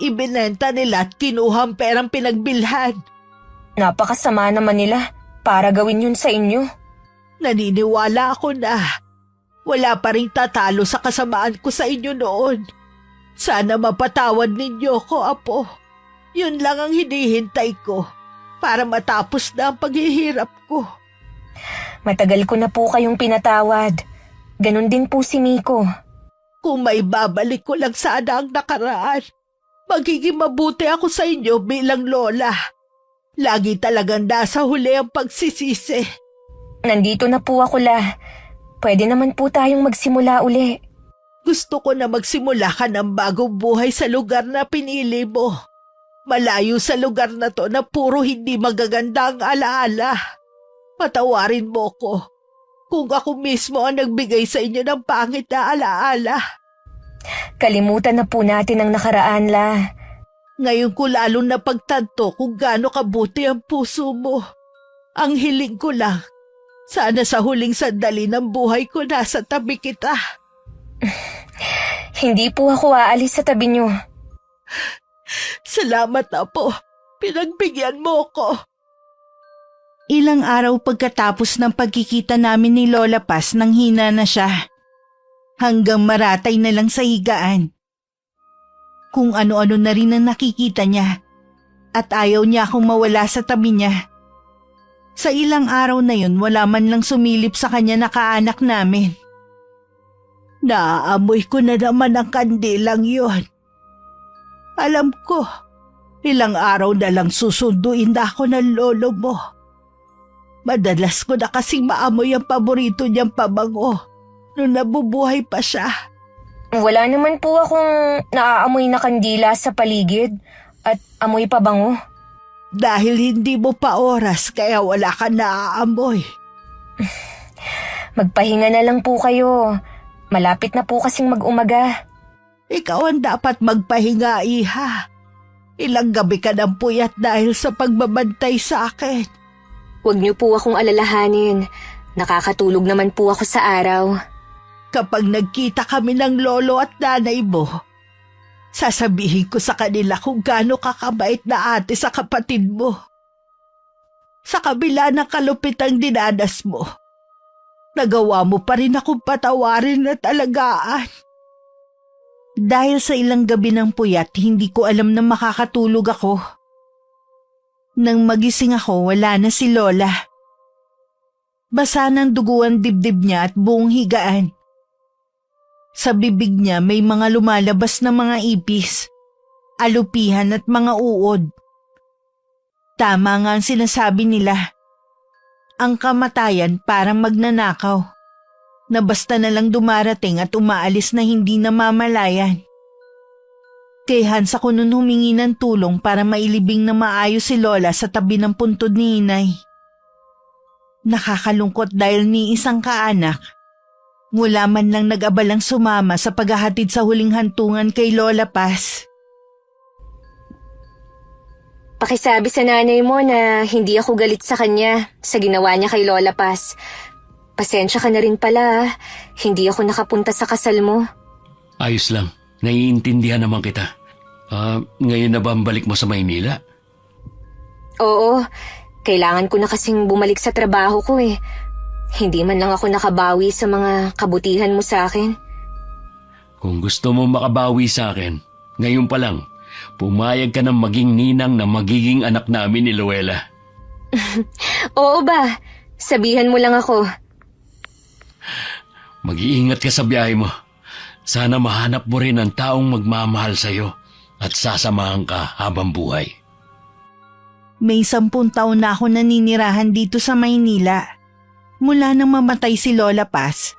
Ibinenta nila at kinuha ang perang pinagbilhan. Napakasama naman nila para gawin yun sa inyo. Naniniwala ako na wala pa ring tatalo sa kasamaan ko sa inyo noon. Sana mapatawad ninyo ko, Apo. Yun lang ang hinihintay ko para matapos na ang paghihirap ko. Matagal ko na po kayong pinatawad. Ganon din po si Miko. Kung may babalik ko lang sana ang nakaraan, magiging mabuti ako sa inyo bilang lola. Lagi talagang nasa huli ang pagsisisi. Nandito na po ako, La. Pwede naman po tayong magsimula uli. Gusto ko na magsimula ka ng bagong buhay sa lugar na pinili mo. Malayo sa lugar na to na puro hindi magaganda ang alaala. Patawarin mo ko kung ako mismo ang nagbigay sa inyo ng pangit na alaala. Kalimutan na po natin ang nakaraan, La. Ngayon ko lalong napagtanto kung gaano kabuti ang puso mo. Ang hiling ko lang, sana sa huling sandali ng buhay ko nasa tabi kita. Hindi po ako aalis sa tabi niyo. Salamat, Apo. Pinagbigyan mo ko. Ilang araw pagkatapos ng pagkikita namin ni Lola Paz nang hina na siya. Hanggang maratay na lang sa higaan. Kung ano-ano na rin ang nakikita niya. At ayaw niya akong mawala sa tabi niya. Sa ilang araw na yun, wala man lang sumilip sa kanya na kaanak namin. Naaamoy ko na naman ang kandilang yun. Alam ko, ilang araw na lang susunduin na ako ng lolo mo. Madalas ko na kasing maamoy ang paborito niyang pabango nung nabubuhay pa siya. Wala naman po akong naaamoy na kandila sa paligid at amoy pabango. Dahil hindi mo pa oras kaya wala ka naaamoy. Magpahinga na lang po kayo. Malapit na po kasing mag-umaga. Ikaw ang dapat magpahinga, iha. Ilang gabi ka ng puyat dahil sa pagbabantay sa akin. Huwag niyo po akong alalahanin. Nakakatulog naman po ako sa araw. Kapag nagkita kami ng lolo at nanay mo, sasabihin ko sa kanila kung gaano kakabait na ate sa kapatid mo. Sa kabila ng kalupitang dinanas mo, nagawa mo pa rin akong patawarin at alagaan. Dahil sa ilang gabi ng puyat, hindi ko alam na makakatulog ako. Nang magising ako, wala na si Lola. Basa ng dugo ang dibdib niya at buong higaan. Sa bibig niya may mga lumalabas na mga ipis, alupihan at mga uod. Tama nga ang sinasabi nila. Ang kamatayan parang magnanakaw, na basta na lang dumarating at umaalis na hindi namamalayan. Kay Hans ako nun humingi ng tulong para mailibing na maayos si Lola sa tabi ng puntod ni Inay. Nakakalungkot dahil ni isang kaanak, wala man lang nag-abalang sumama sa paghahatid sa huling hantungan kay Lola Paz. Pakisabi sa nanay mo na hindi ako galit sa kanya sa ginawa niya kay Lola Paz. Pasensya ka na rin pala. Hindi ako nakapunta sa kasal mo. Ayos lang. Naiintindihan naman kita. Ngayon na ba ang balik mo sa Maynila? Oo. Kailangan ko na kasing bumalik sa trabaho ko eh. Hindi man lang ako nakabawi sa mga kabutihan mo sa akin. Kung gusto mo makabawi sa akin, ngayon pa lang, pumayag ka ng maging ninang na magiging anak namin ni Luella. Oo ba? Sabihan mo lang ako. Mag-iingat ka sa biyahe mo. Sana mahanap mo rin ang taong magmamahal sa'yo at sasamahan ka habang buhay. May 10 taon na ako naninirahan dito sa Maynila. Mula nang mamatay si Lola Paz,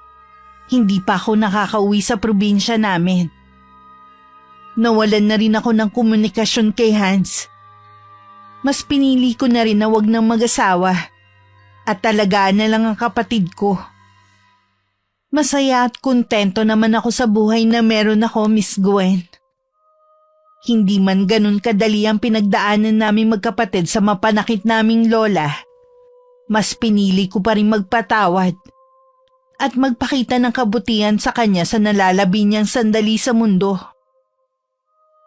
hindi pa ako nakakauwi sa probinsya namin. Nawalan na rin ako ng komunikasyon kay Hans. Mas pinili ko na rin na wag nang mag-asawa at talagaan na lang ang kapatid ko. Masaya at kontento naman ako sa buhay na meron ako, Miss Gwen. Hindi man ganun kadali ang pinagdaanan naming magkapatid sa mapanakit naming lola. Mas pinili ko pa rin magpatawad at magpakita ng kabutihan sa kanya sa nalalabi niyang sandali sa mundo.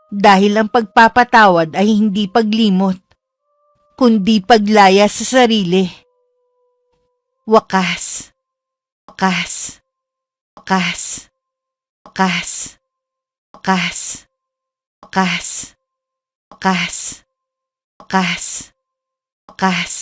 Dahil ang pagpapatawad ay hindi paglimot, kundi paglaya sa sarili. Wakas. Wakas. Wakas. Wakas. Wakas. Wakas. Wakas. Wakas. Wakas.